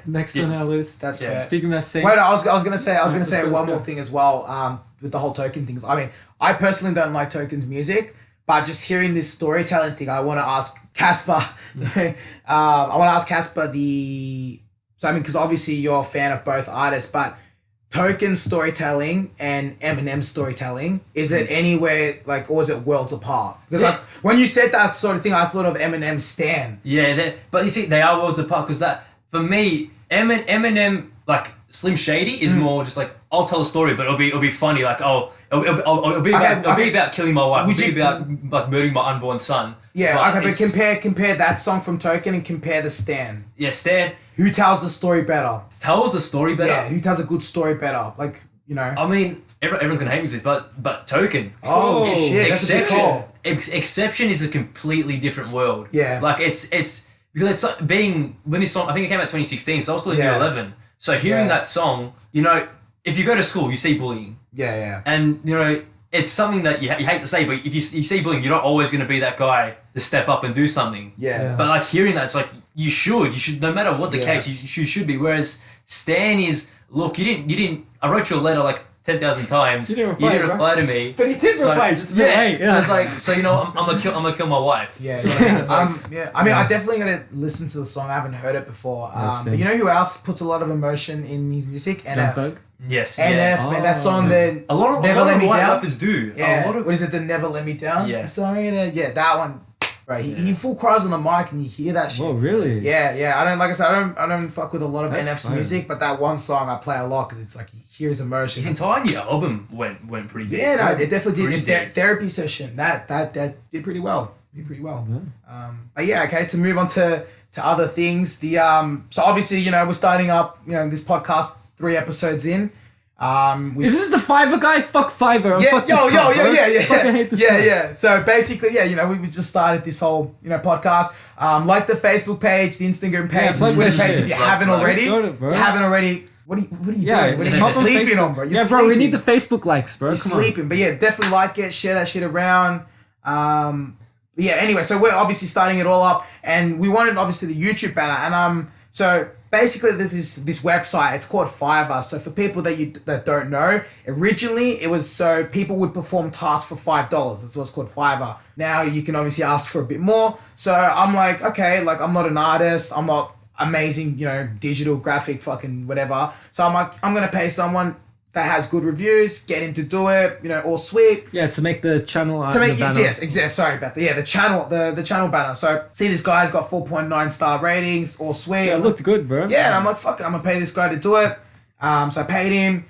Next on our list. That's fair. Speaking of saints. Wait, I was gonna say one more thing as well. With the whole Token things. I mean, I personally don't like Token's music, but just hearing this storytelling thing, I want to ask Casper. So I mean, because obviously you're a fan of both artists, but Token's storytelling and Eminem's storytelling, is it anywhere like, or is it worlds apart? Because like when you said that sort of thing, I thought of Eminem's Stan. Yeah, but you see, they are worlds apart, because that, for me, Eminem, like Slim Shady is more just like, I'll tell a story, but it'll be funny. Like, it'll be about killing my wife. It'll be about like murdering my unborn son. Yeah, but compare that song from Token and compare the Stan. Yeah, Stan. Who tells the story better? Tells the story better. Yeah, who tells a good story better? Like, you know. I mean, everyone's gonna hate me for this, but Token. Oh shit, that's a big call. Exception is a completely different world. Yeah. Like it's because it's like being, when this song, I think it came out 2016, so I was still in year 11. So hearing that song, you know, if you go to school, you see bullying. Yeah. And you know, it's something that you hate to say, but if you see bullying, you're not always going to be that guy to step up and do something. Yeah. But like hearing that, it's like you should, no matter what the case, you should be. Whereas Stan is, look, you didn't. I wrote you a letter like 10,000 times. You didn't reply to me. But he did reply. Just So it's like, so you know, I'm gonna kill my wife. Yeah. So I mean, I definitely gotta listen to the song. I haven't heard it before. But you know who else puts a lot of emotion in his music? NF. Yes. NF, man, that song that a lot of white rappers do. Yeah. A lot of, what is it? The Never Let Me Down. Yeah. I'm sorry. That one. Right. He full cries on the mic and you hear that shit. Oh really? Yeah. I don't, like I said, I don't fuck with a lot of NF's fine. music, but that one song I play a lot because it's like you hear his emotions. his entire new album went pretty big. Yeah, no, it definitely did. Pretty big. Therapy session that did pretty well. Mm-hmm. But yeah, okay. To move on to other things, so obviously, you know, we're starting up, you know, this podcast 3 episodes in. Is this the Fiverr guy? Fuck Fiverr. Yeah, I fucking hate this guy. yeah. So basically, yeah, you know, we've just started this whole, you know, podcast. Like the Facebook page, the Instagram page, the Twitter page. If you haven't already, what are you doing? What are you sleeping on, bro? Yeah, bro, we need the Facebook likes, bro. You're sleeping, but yeah, definitely like it, share that shit around. But yeah, anyway, so we're obviously starting it all up, and we wanted obviously the YouTube banner, and so basically this website, it's called Fiverr. So for people that don't know, originally it was so people would perform tasks for $5. That's what's called Fiverr. Now you can obviously ask for a bit more. So I'm like, okay, like I'm not an artist, I'm not amazing, digital graphic fucking whatever. So I'm like, I'm gonna pay someone that has good reviews, get him to do it, all sweet. Yeah, to make the channel To make the banner. yes, sorry about that. Yeah, the channel banner. So see, this guy's got 4.9 star ratings, all sweet. Yeah, it looked good, bro. Yeah, and I'm like, fuck it, I'm gonna pay this guy to do it. So I paid him.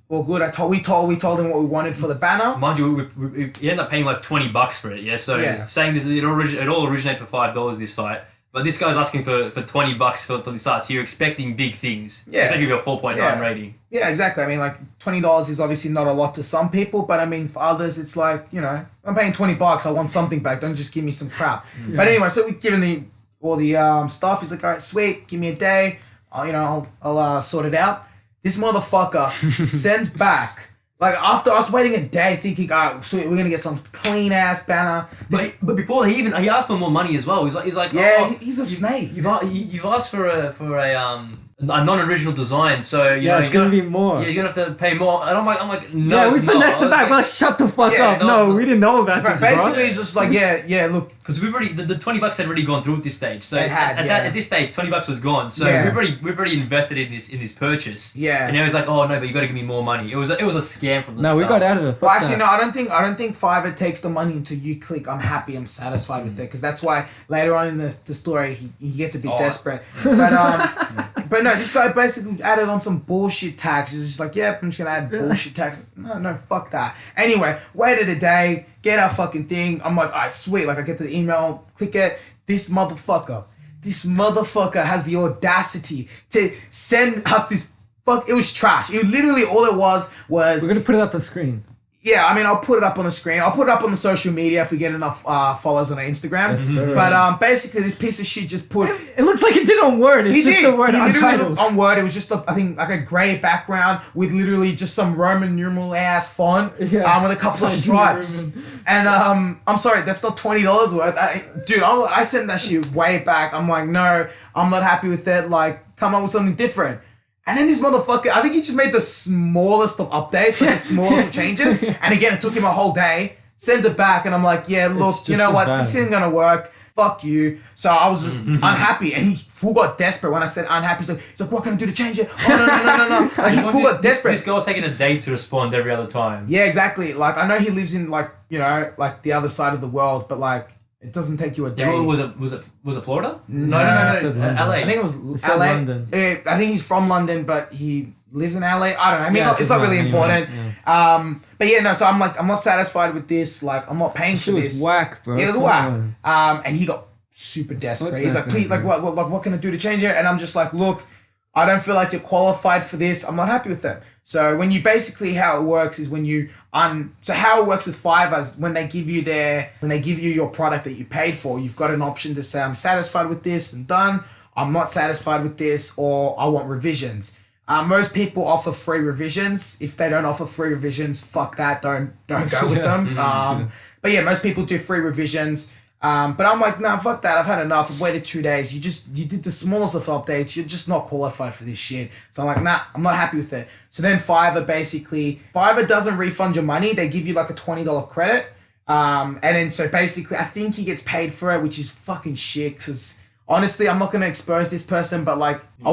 All good. We told him what we wanted for the banner. Mind you, we ended up paying like $20 for it. Yeah, so saying this, it all originated for $5 this site. But this guy's asking for $20 for the site, so you're expecting big things. Yeah. Especially with a 4.9 rating. Yeah, exactly. I mean, like $20 is obviously not a lot to some people, but I mean, for others, it's like, I'm paying $20. I want something back. Don't just give me some crap. Yeah. But anyway, so we've given all the stuff. He's like, all right, sweet. Give me a day. I'll sort it out. This motherfucker sends back. Like, after us waiting a day thinking, all right, sweet, we're going to get some clean-ass banner. But before he asked for more money as well. He's like, yeah, he's a snake. You've asked for a non-original design, so it's gonna be more. Yeah, you're gonna have to pay more. And I'm like, no, yeah, we it's finessed not. it back. We're like, shut the fuck up. No, we didn't know about this. Basically, it's just like, yeah, look, because we've already the $20 had already gone through at this stage. So at this stage, $20 was gone. So we've already invested in this purchase. Yeah. And now he's like, oh no, but you got to give me more money. It was a scam from the start. No, we got out of it. Well, actually, no, I don't think Fiverr takes the money until you click. I'm happy. I'm satisfied with it, because that's why later on in the story he gets a bit desperate. But no, this guy basically added on some bullshit tax. He's just like, yep, I'm just gonna add bullshit tax. No, fuck that. Anyway, waited a day, get our fucking thing. I'm like, alright, sweet. Like, I get the email, click it. This motherfucker has the audacity to send us this fuck. It was trash. It literally, all it was. We're gonna put it up on the screen. Yeah, I mean, I'll put it up on the screen. I'll put it up on the social media if we get enough followers on our Instagram. Yes, but basically, this piece of shit just put... It looks like it did on Word. It's just the word Untitled. On Word, it was just, I think, like a grey background with literally just some Roman numeral-ass font with a couple of stripes. And I'm sorry, that's not $20 worth. Dude, I sent that shit way back. I'm like, no, I'm not happy with it. Like, come up with something different. And then this motherfucker, I think he just made the smallest of updates, like the smallest of changes. And again, it took him a whole day. Sends it back, and I'm like, yeah, look, you know what? This isn't gonna work. Fuck you. So I was just unhappy, and he full got desperate when I said unhappy. He's like, what can I do to change it? Oh, no. Like, he full got desperate. This girl's taking a day to respond every other time. Yeah, exactly. Like, I know he lives in, like, like the other side of the world, but like, it doesn't take you a day. Yeah, was it Florida? No. LA. I think it was LA. London. I think he's from London, but he lives in LA. I don't know. I mean, it's not really important. Yeah. But yeah, no. So I'm like, I'm not satisfied with this. Like, I'm not paying for this. It was whack, bro. It was whack. And he got super desperate. He's like, please, like, what can I do to change it? And I'm just like, look, I don't feel like you're qualified for this. I'm not happy with that. So when you basically, how it works is when you so how it works with Fiverr is when they give you your product that you paid for, you've got an option to say, I'm satisfied with this and done. I'm not satisfied with this, or I want revisions. Most people offer free revisions. If they don't offer free revisions, fuck that. Don't go with them. But yeah, most people do free revisions. But I'm like, nah, fuck that. I've had enough. I've waited 2 days. You did the smallest of updates. You're just not qualified for this shit. So I'm like, nah, I'm not happy with it. So then Fiverr doesn't refund your money. They give you like a $20 credit. And then so basically, I think he gets paid for it, which is fucking shit. Because honestly, I'm not gonna expose this person, but like, I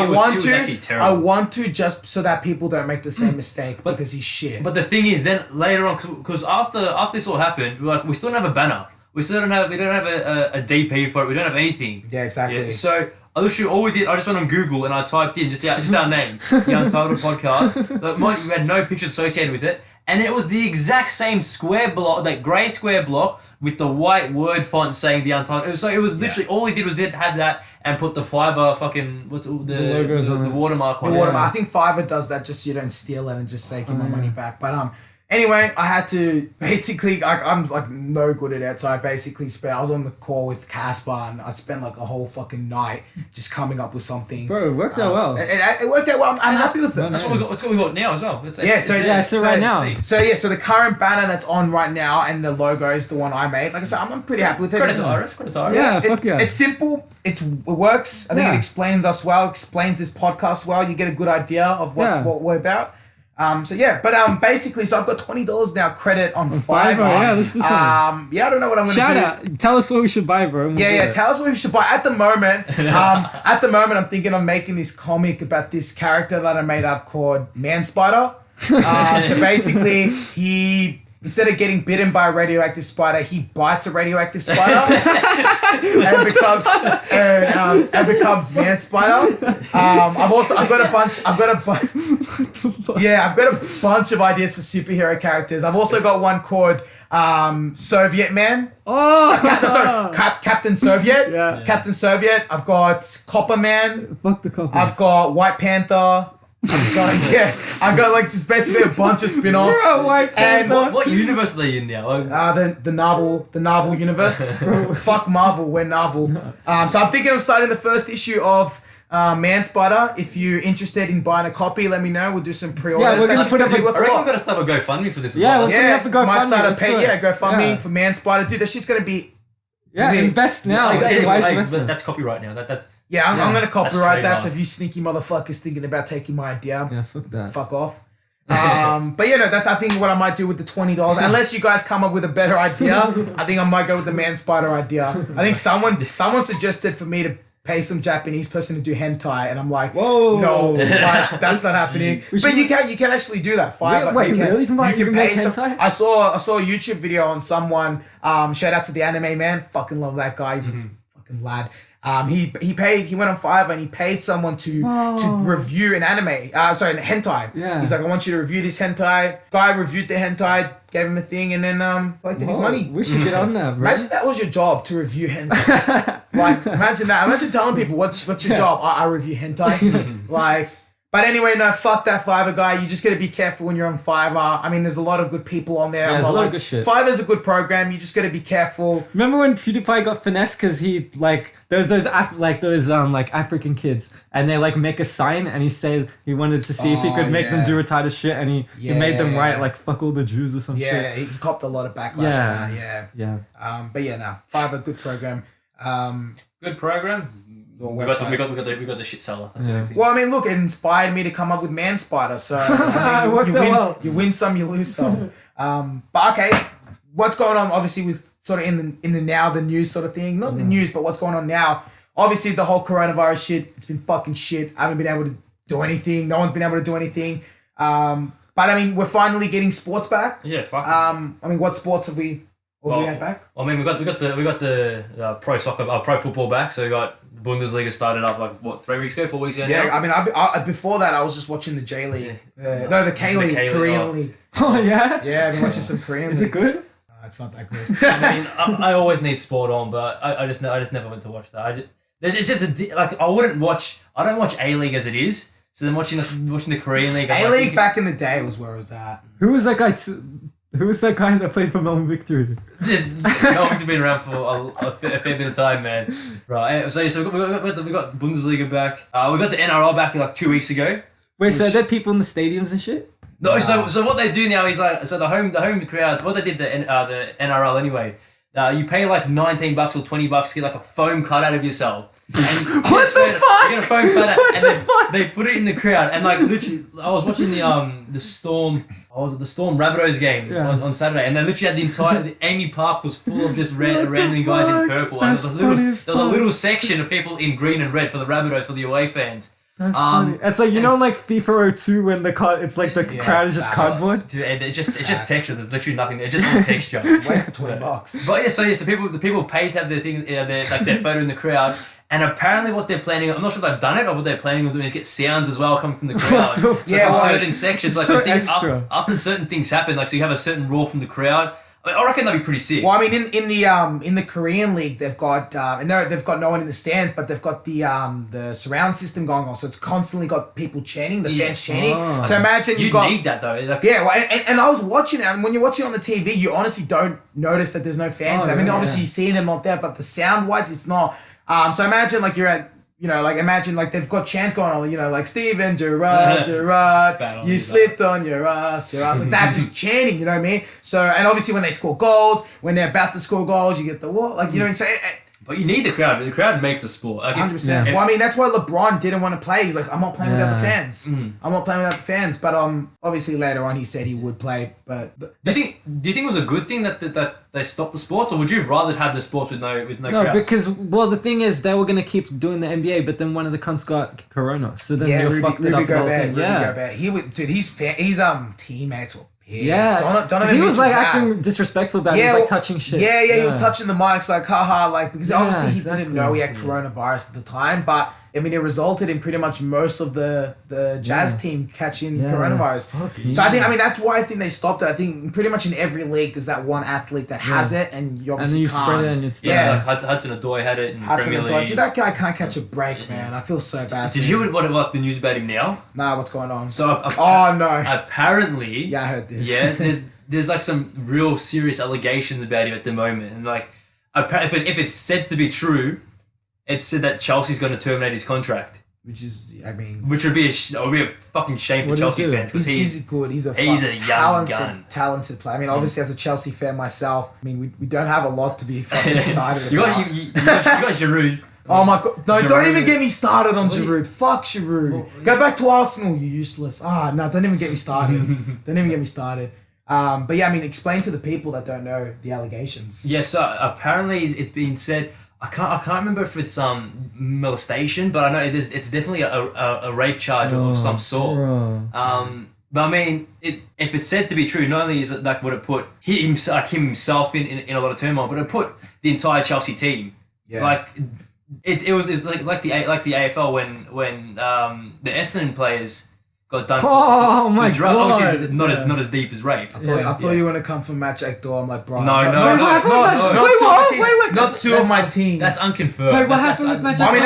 want to just so that people don't make the same mistake, because he's shit. But the thing is, then later on, because after this all happened, we still don't have a banner. We don't have a DP for it. We don't have anything. Yeah, exactly. Yeah, so literally all we did, I just went on Google and I typed in just our name, the Untitled Podcast. We had no pictures associated with it, and it was the exact same square block, like grey square block with the white word font saying the Untitled. So it was literally all he did was had that and put the Fiverr fucking the watermark on it. I think Fiverr does that just so you don't steal it and just say give my money back. But anyway, I had to basically, I'm like no good at it, so I was on the call with Casper, and I spent like a whole fucking night just coming up with something. Bro, it worked out well. It worked out well. I'm happy with it. That's what we got now as well. So right now. So the current banner that's on right now and the logo is the one I made. Like I said, I'm pretty happy with it. Credit to Iris. Yeah, fuck yeah. It's simple. It works. I think it explains us well, explains this podcast well. You get a good idea of what we're about. So yeah, but basically, so I've got $20 now credit on Fiverr. Yeah, let's do something. Yeah, I don't know what I'm gonna Shout do. out. Tell us what we should buy, bro. Yeah. Tell us what we should buy. At the moment, I'm thinking of making this comic about this character that I made up called Man Spider. So basically, he instead of getting bitten by a radioactive spider, he bites a radioactive spider and becomes Man Spider. I've got a bunch of ideas for superhero characters. I've also got one called Soviet Man. Captain Soviet. Yeah. Captain Soviet. I've got Copper Man. Fuck the copies. I've got White Panther. I've got like just basically a bunch of spin-offs. White And Panther. What universe are they in now? the Marvel universe. Fuck Marvel, we're Marvel. So I'm thinking of starting the first issue of Man Spider. If you're interested in buying a copy, let me know. We'll do some pre-orders. Yeah, we're gonna That put shit's up be worth I a reckon lot. we've got to start a GoFundMe for this as Yeah, well. let's- have to go might fund start me, a let's pay. do it. Yeah, GoFundMe Yeah. for Man Spider. Dude, that shit's gonna be. Yeah, invest now. Like, That's a hey, wise hey, investment. but that's copyright now. That's Yeah, I'm gonna copyright that. trademark. So if you sneaky motherfuckers thinking about taking my idea, Yeah, fuck that. fuck off. But yeah, no, that's I think what I might do with the $20. Unless you guys come up with a better idea, I think I might go with the Man Spider idea. I think someone suggested for me to pay some Japanese person to do hentai, and I'm like, Whoa. no, like, that's not happening. We But should- you can actually do that. Fiverr. Wait, you can, really? You can make hentai? I saw a YouTube video on someone. Shout out to the Anime Man. Fucking love that guy. He's a fucking lad. He went on Fiverr and he paid someone to review an anime. An hentai. Yeah. He's like, I want you to review this hentai. Guy reviewed the hentai, gave him a thing, and then collected his money. We should get on that, bro. Imagine that was your job to review hentai. Like, imagine that. Imagine telling people what's your job. I review hentai. Like. But anyway, no, fuck that Fiverr guy. You just gotta be careful when you're on Fiverr. I mean, there's a lot of good people on there. Yeah, I'm there's a not lot of like, good shit. Fiverr's a good program. You just gotta be careful. Remember when PewDiePie got finessed because he there was those African kids and they like make a sign and he said he wanted to see if he could make them yeah. do retarded shit and he made them Yeah. write like fuck all the Jews or some Yeah, shit. he copped a lot of backlash Yeah. on that. Yeah. Yeah. But yeah, no, Fiverr, good program. good program. We got the shit seller. That's Yeah. everything. Well, I mean, look, it inspired me to come up with Man Spider. So I It mean, works out well. you win some, you lose some. But okay, what's going on? Obviously, with sort of in the now the news sort of thing, not the news, but what's going on now? Obviously, the whole coronavirus shit. It's been fucking shit. I haven't been able to do anything. No one's been able to do anything. But I mean, we're finally getting sports back. Yeah, fuck. I mean, what sports have we? What have we had back? I mean, we got the pro soccer, pro football back. So we got Bundesliga started up like 3 weeks ago, 4 weeks ago. Yeah, now? I mean, I before that, I was just watching the J League. No, the K League, K-League, Korean oh. League. Oh yeah? Yeah, I've been watching some Korean Is League. it good? It's not that good. I mean, I always need sport on, but I just never went to watch that. It's just like I don't watch A League as it is. So then watching the Korean League. I'm A like League thinking- back in the day was where it was at. Who was that guy that played for Melbourne Victory? Melbourne's been around for a fair bit of time, man. Right. So we got Bundesliga back. We got the NRL back like 2 weeks ago. Wait, so are there people in the stadiums and shit? No, so what they do now is like the home crowds. What they did the NRL anyway. You pay like $19 or $20 to get like a foam cutout of yourself. And What the fuck? You get a foam cutout What and the fuck? they put it in the crowd and like literally. I was watching the Storm. I was at the Storm Rabbitohs game Yeah. on Saturday, and they literally had the Amy Park was full of just randomly the guys in fuck? purple, That's and funny as there was a fuck. little section of people in green and red for the Rabbitohs for the away fans. That's funny. It's like, you know, like FIFA 02 when it's like the Yeah, crowd is just that cardboard. Dude, it's just texture. There's literally nothing. It's just all texture. Waste the $20. But yeah, so the people pay to have their thing, their photo in the crowd, and apparently what they're planning, I'm not sure if they've done it or what they're planning on doing is get sounds as well coming from the crowd. What the So Yeah, for well, certain sections, like so I think extra. after certain things happen, like so you have a certain roar from the crowd. I reckon that'd be pretty sick. Well, I mean, in the Korean League, they've got and they've got no one in the stands, but they've got the surround system going on, so it's constantly got people chanting, the Yeah. fans chanting. Oh. So imagine You you've got. need that though. Like, Yeah, well, and I was watching it, and when you're watching on the TV, you honestly don't notice that there's no fans. Oh, I mean, yeah, obviously yeah. you see them not there, but the sound wise, it's not. So imagine like you're at. You know, like imagine like they've got chants going on, you know, like Steven Gerrard, Fat on you you, slipped on your ass, like that, just chanting, you know what I mean? So, and obviously when they score goals, when they're about to score goals, you get the what, like, you know, so But you need the crowd. The crowd makes the sport. Like, 100%. Well, I mean, that's why LeBron didn't want to play. He's like, I'm not playing without the fans. I'm not playing without the fans. But obviously later on he said he would play. But do you think it was a good thing that they stopped the sports, or would you rather have the sports with no No, crowds? because the thing is they were gonna keep doing the NBA, but then one of the cunts got corona, so then they fucked it up. Rudy Gobert. He would, dude. His teammates were pissed. Yeah, Donovan he was like Mitchell's acting mad. disrespectful about it. He was like touching shit. Yeah, he was touching the mics like, haha, like, because obviously he exactly. didn't know he had coronavirus at the time, but I mean, it resulted in pretty much most of the Jazz team catching coronavirus. So I think, that's why I think they stopped it. I think pretty much in every league there's that one athlete that has it, and you obviously and then you can't. spread it, and it's Like Hudson-Odoi had it in Premier League. Dude, that guy can't catch a break, man. I feel so bad. Did you hear what the news about him now? Nah, what's going on? So no. Apparently, Yeah, I heard this. Yeah, there's like some real serious allegations about him at the moment, and like if it's said to be true, it's said that Chelsea's going to terminate his contract. Which is, Which would be a fucking shame for Chelsea fans, because he's good. He's a young gun. Talented player. I mean, obviously, as a Chelsea fan myself, I mean, we don't have a lot to be fucking excited about. You got Giroud. Oh my god! No, Giroud. don't even get me started on Giroud. Fuck Giroud. Go back to Arsenal, you useless. No, don't even get me started. Don't even get me started. But yeah, I mean, explain to the people that don't know the allegations. Yeah, so apparently it's been said. I can't remember if it's molestation, but I know it's definitely a rape charge of some sort. But I mean, if it's said to be true, not only is it like would it put himself in a lot of turmoil, but it put the entire Chelsea team. Yeah. Like it was like the AFL when the Essendon players got done for drug. God. Obviously, not as deep as rape. I thought you were gonna come from Match Act Door. I'm like, bro. No. Not two of my teams. That's unconfirmed. Wait, what happened with Magic? I mean,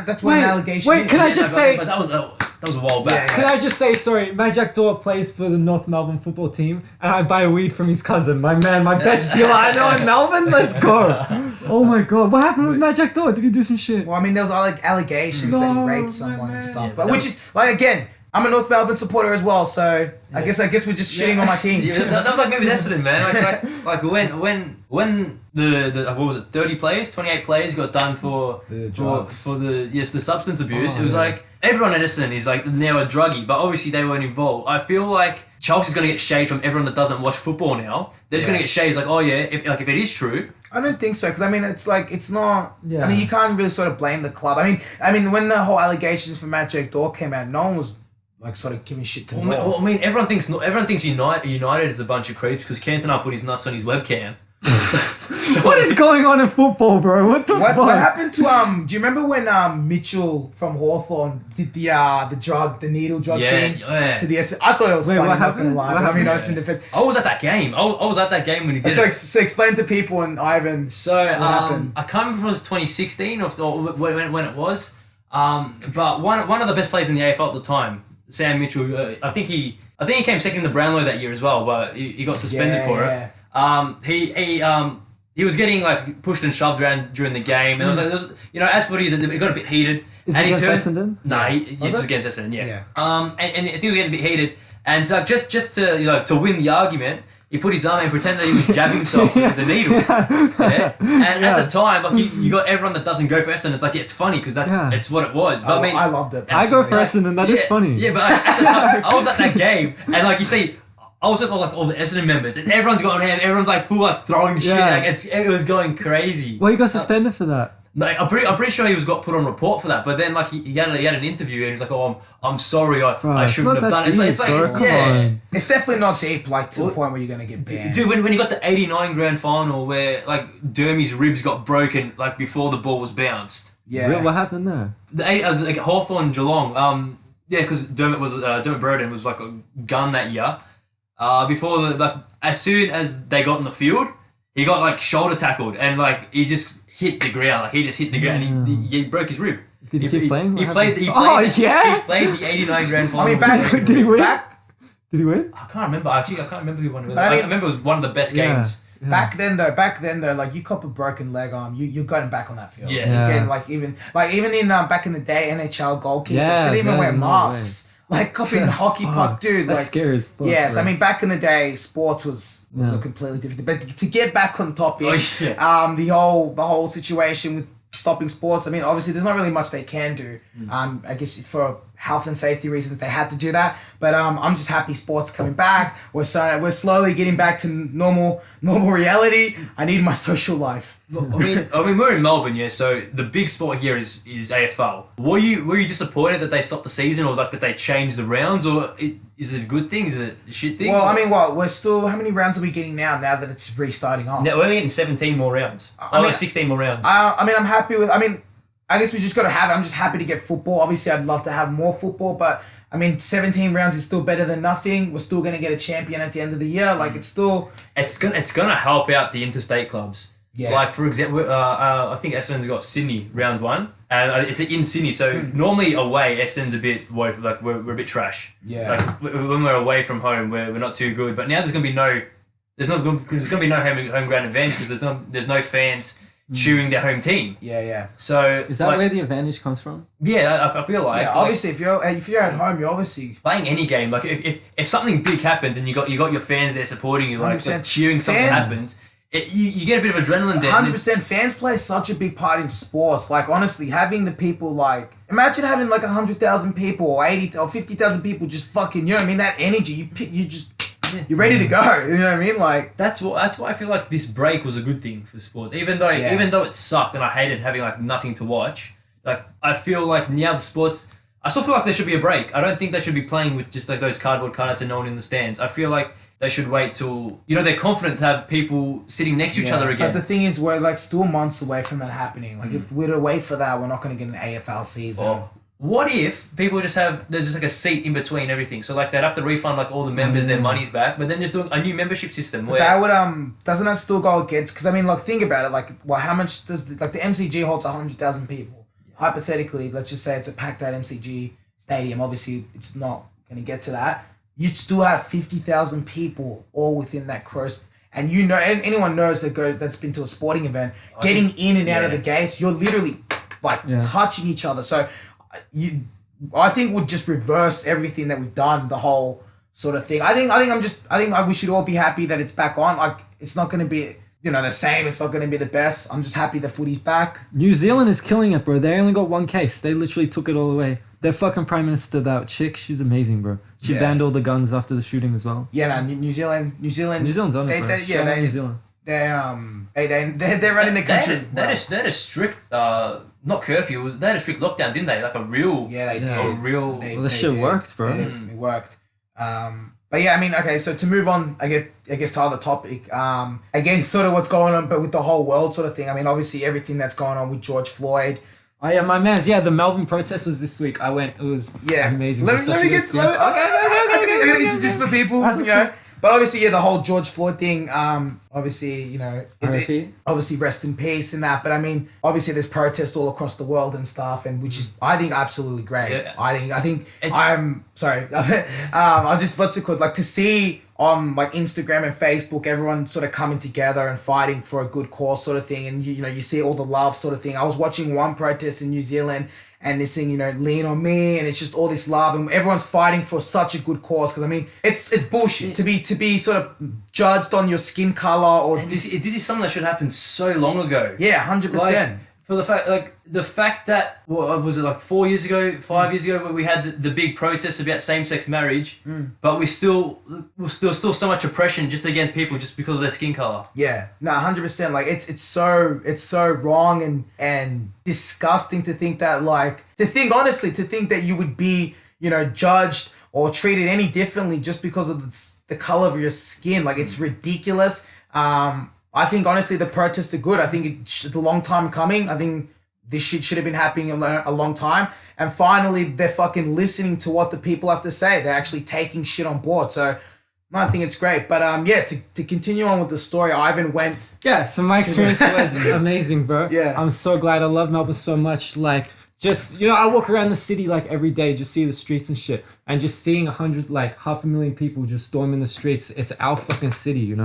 that's what an allegation. Wait, is. can I just say? But that was a while back. Yeah. Can I just say, sorry, Magic Door plays for the North Melbourne football team, and I buy weed from his cousin. My man, my best dealer I know in Melbourne. Let's go. Oh my god, what happened with Magic Door? Did he do some shit? Well, I mean, there was like allegations that he raped someone and stuff, but which is like, again, I'm a North Melbourne supporter as well, so I guess we're just shitting on my teams. Yeah, that was like maybe Essendon, man. Like when the what was it, 30 players, 28 players got done for The drugs. for the substance abuse. It was like everyone at Essendon is like now a druggie, but obviously they weren't involved. I feel like Chelsea's gonna get shade from everyone that doesn't watch football now. They're just gonna get shades like, oh yeah, if it is true. I don't think so, because I mean, it's not. Yeah. I mean, you can't really sort of blame the club. I mean, when the whole allegations from Magic Door came out, no one was like sort of giving shit to them. Well, I mean, everyone thinks United is a bunch of creeps because Cantona put his nuts on his webcam. What is going on in football, bro? What the fuck? What happened to do you remember when Mitchell from Hawthorn did the needle drug thing to the I thought it was funny, what not gonna happened? lie. What But I mean, happened? I was in defense. I was at that game. I was at that game when he did it. So explain to people and Ivan. So happened? I can't remember if it was 2016 or when it was. But one of the best players in the AFL at the time, Sam Mitchell. I think he came second in the Brownlow that year as well, but he got suspended for it. He was getting like pushed and shoved around during the game, and it was as footy it got a bit heated. Is and it he against turned, Essendon? No, he was it? against Essendon. Yeah. Yeah. And things were getting a bit heated, and just to to win the argument, he put his arm in and pretended he was jabbing himself with the needle. Yeah. And at the time, like you got everyone that doesn't go for Essendon. It's like it's funny because it's what it was. But I mean, I loved it. I go for personally. Essendon, that is funny. Yeah, but at the time, I was at that game, and like you see, I was with all the Essendon members, and everyone's got on hand, everyone's like full like throwing shit, Yeah. like it was going crazy. Well, you got suspended for that. No, I'm pretty sure he got put on report for that, but then like he had an interview and he was like, "Oh, I'm sorry, I it's shouldn't not have that done it." It's deep, like bro. Come yeah. on. It's definitely not deep, like to the point where you're gonna get banned. Dude, when you got the 89 grand final where like Dermy's ribs got broken like before the ball was bounced. Yeah. What happened there? Like Hawthorn Geelong, because Dermot Burden was like a gun that year. Before as soon as they got in the field, he got like shoulder tackled and like he just hit the ground. Like he just hit the ground and he broke his rib. Did he keep playing? He What played. happened? He played the 89 grand final. I mean, Did he win? back Did he win? I can't remember. Actually, I can't remember who won it. I mean- I remember it was one of the best Yeah. games. Yeah. Back then though, like you cop a broken leg arm, you're going back on that field. Yeah. Again, like even in back in the day, NHL goalkeepers Yeah, didn't even yeah, wear no masks. Like copping hockey puck, dude. That's Like scary as fuck. yes, bro. I mean back in the day, sports was a completely different. But to get back on topic, the whole situation with stopping sports. I mean, obviously, there's not really much they can do. I guess for health and safety reasons, they had to do that. But I'm just happy sports coming back. We're slowly getting back to normal reality. I need my social life. I mean, we're in Melbourne, yeah. So the big sport here is AFL. Were you disappointed that they stopped the season, or like that they changed the rounds, or is it a good thing? Is it a shit thing? Well, I mean, we're still. How many rounds are we getting now that it's restarting off? Now, we're only getting 17 more rounds. I mean, 16 more rounds. I mean, I'm happy with. I mean, I guess we just got to have it. I'm just happy to get football. Obviously, I'd love to have more football, but I mean, 17 rounds is still better than nothing. We're still going to get a champion at the end of the year. Like, it's still. It's gonna help out the interstate clubs. Yeah. Like, for example, I think Essendon's got Sydney round 1, and it's in Sydney. So normally away, Essendon's a bit we're a bit trash. Yeah. Like when we're away from home, we're not too good. But now there's gonna be no home ground advantage because there's no fans cheering their home team. Yeah. So is that where the advantage comes from? Yeah, I feel like. Yeah, obviously, if you're at home, you're obviously playing any game. Like if something big happens and you got your fans there supporting you, like cheering something happens. You get a bit of adrenaline there. 100%. Fans play such a big part in sports. Like, honestly, having the people, like... Imagine having, like, 100,000 people or 80 or 50,000 people just fucking... You know what I mean? That energy, you're ready to go. You know what I mean? Like... That's why I feel like this break was a good thing for sports. Even though it sucked and I hated having, like, nothing to watch. Like, I feel like now the sports... I still feel like there should be a break. I don't think they should be playing with just, like, those cardboard cutouts and no one in the stands. I feel like... They should wait till they're confident to have people sitting next to each other again. But the thing is, we're like still months away from that happening. Like if we're to wait for that, we're not going to get an AFL season. Or what if people there's just like a seat in between everything? So like they'd have to refund like all the members their money's back, but then just doing a new membership system. Where that would doesn't that still go against? Because I mean, like think about it. Like, well, how much does the MCG holds 100,000 people? Hypothetically, let's just say it's a packed out MCG stadium. Obviously, it's not going to get to that. You'd still have 50,000 people all within that close. And anyone knows that's been to a sporting event, getting in and out of the gates, you're literally touching each other. So I think would just reverse everything that we've done, the whole sort of thing. I think we should all be happy that it's back on. Like it's not going to be the same. It's not going to be the best. I'm just happy the footy's back. New Zealand is killing it, bro. They only got one case. They literally took it all away. Their fucking prime minister, that chick, she's amazing, bro. She banned all the guns after the shooting as well. Yeah, no, New Zealand's on it, bro. New Zealand. They're running the country. They had a strict not curfew. They had a strict lockdown, didn't they? Like a real. Yeah, they did. A real. Well, the shit worked, bro. It worked. But yeah, I mean, okay. So to move on, I guess to other topic. Again, sort of what's going on, but with the whole world sort of thing. I mean, obviously everything that's going on with George Floyd. Oh yeah, my man's. Yeah, the Melbourne protest was this week. I went. It was amazing. Let me introduce the people. But obviously, the whole George Floyd thing. Obviously, obviously rest in peace and that. But I mean, obviously, there's protests all across the world and stuff, and which is I think absolutely great. Yeah. I think I'm sorry. I just what's it called? Like to see on like Instagram and Facebook, everyone sort of coming together and fighting for a good cause sort of thing. And you see all the love sort of thing. I was watching one protest in New Zealand and they're saying, lean on me, and it's just all this love and everyone's fighting for such a good cause. Because I mean, it's bullshit to be sort of judged on your skin color or this is something that should happen so long ago. Yeah, 100%. For the fact that what was it like 5 years ago where we had the big protests about same-sex marriage, but we still so much oppression just against people just because of their skin color. Yeah, no, 100%. Like it's so wrong and disgusting to think that to think that you would be judged or treated any differently just because of the color of your skin. Like it's ridiculous. I think honestly the protests are good. I think it's a long time coming. I think this shit should have been happening a long time. And finally they're fucking listening to what the people have to say. They're actually taking shit on board. So I think it's great. But to continue on with the story, Ivan went. Yeah, so my experience was amazing, bro. Yeah. I'm so glad. I love Melbourne so much. Like just I walk around the city like every day, just see the streets and shit, and just seeing 500,000 people just storming the streets. It's our fucking city,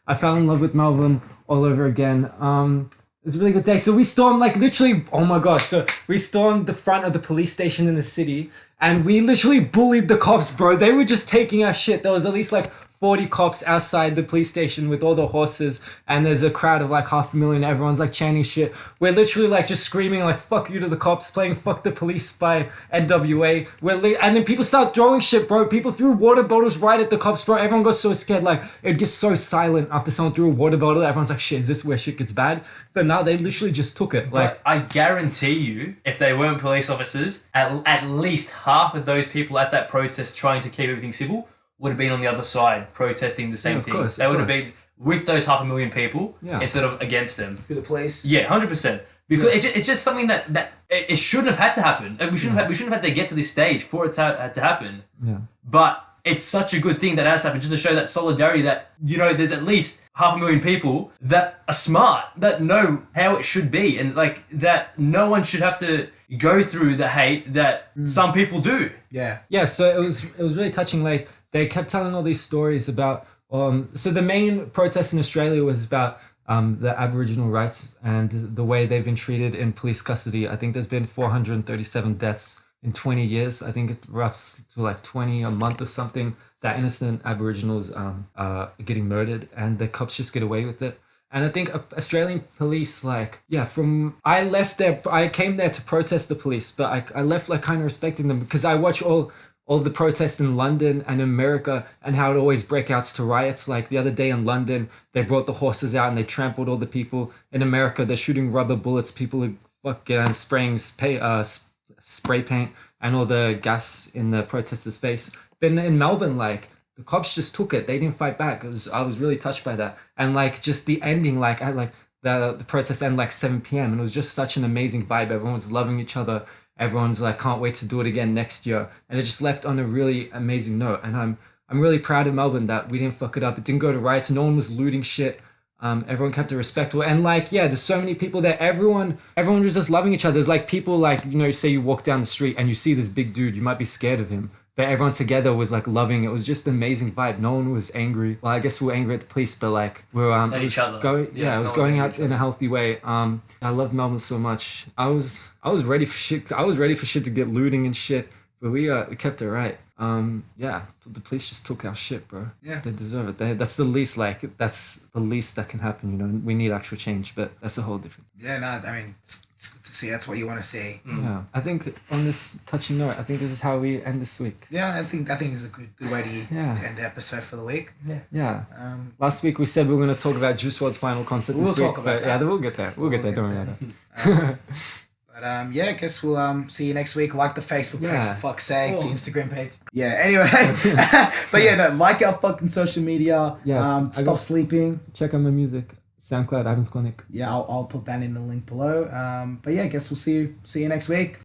I fell in love with Melbourne all over again. It was a really good day. So we stormed literally, oh my gosh. So we stormed the front of the police station in the city, and we literally bullied the cops, bro. They were just taking our shit. There was at least like 40 cops outside the police station with all the horses, and there's a crowd of like 500,000. Everyone's like chanting shit. We're literally like just screaming like "fuck you" to the cops, playing "fuck the police" by NWA. And then people start throwing shit, bro. People threw water bottles right at the cops, bro. Everyone got so scared, like it gets so silent after someone threw a water bottle. Everyone's like, "Shit, is this where shit gets bad?" But now they literally just took it. Like, But I guarantee you, if they weren't police officers, at least half of those people at that protest trying to keep everything civil would have been on the other side protesting the same thing. Course, they would have been with those 500,000 people instead of against them. For the police. Yeah, 100%. Because it's just something that it shouldn't have had to happen. Like, we shouldn't have had to get to this stage for it to happen. Yeah. But it's such a good thing that has happened, just to show that solidarity that, there's at least 500,000 people that are smart, that know how it should be, and like that no one should have to go through the hate that some people do. Yeah. Yeah, so it was really touching. Like they kept telling all these stories about so the main protest in Australia was about the Aboriginal rights and the way they've been treated in police custody. I think there's been 437 deaths in 20 years. I think it roughs to like 20 a month or something, that innocent Aboriginals are getting murdered, and the cops just get away with it. And I think Australian police, I came there to protest the police, but I left like kind of respecting them, because I watch all the protests in London and America and how it always breakouts to riots. Like the other day in London, they brought the horses out and they trampled all the people. In America, they're shooting rubber bullets. People are fucking spraying spray paint and all the gas in the protesters' face. But in Melbourne, like the cops just took it. They didn't fight back. I was really touched by that. And like just the ending, the protest ended like 7 p.m. and it was just such an amazing vibe. Everyone was loving each other. Everyone's like, can't wait to do it again next year. And it just left on a really amazing note. And I'm really proud of Melbourne that we didn't fuck it up. It didn't go to riots. No one was looting shit. Everyone kept it respectful. And there's so many people there. Everyone was just loving each other. There's like people say you walk down the street and you see this big dude, you might be scared of him. But everyone together was like loving. It was just an amazing vibe. No one was angry. Well, I guess we were angry at the police, but like we're at each other. It was going out in a healthy way. I loved Melbourne so much. I was ready for shit. I was ready for shit to get looting and shit, but we kept it right. The police just took our shit, bro. Yeah, they deserve it. That's the least that can happen. We need actual change, but that's a whole different. Yeah, no, I mean, it's good to see. That's what you want to see. Yeah, I think on this touching note, I think this is how we end this week. Yeah, I think it's a good way to end the episode for the week. Yeah. Last week we said we were going to talk about Juice WRLD's final concert this week. We'll talk about that. Yeah, we'll get there. We'll get there. Don't worry about it. But I guess we'll see you next week. Like the Facebook page, for fuck's sake, the Instagram page. Yeah, anyway. But like our fucking social media. Yeah. Stop sleeping. Check out my music. SoundCloud, Ivan's Clinic. Yeah, I'll put that in the link below. But I guess we'll see you next week.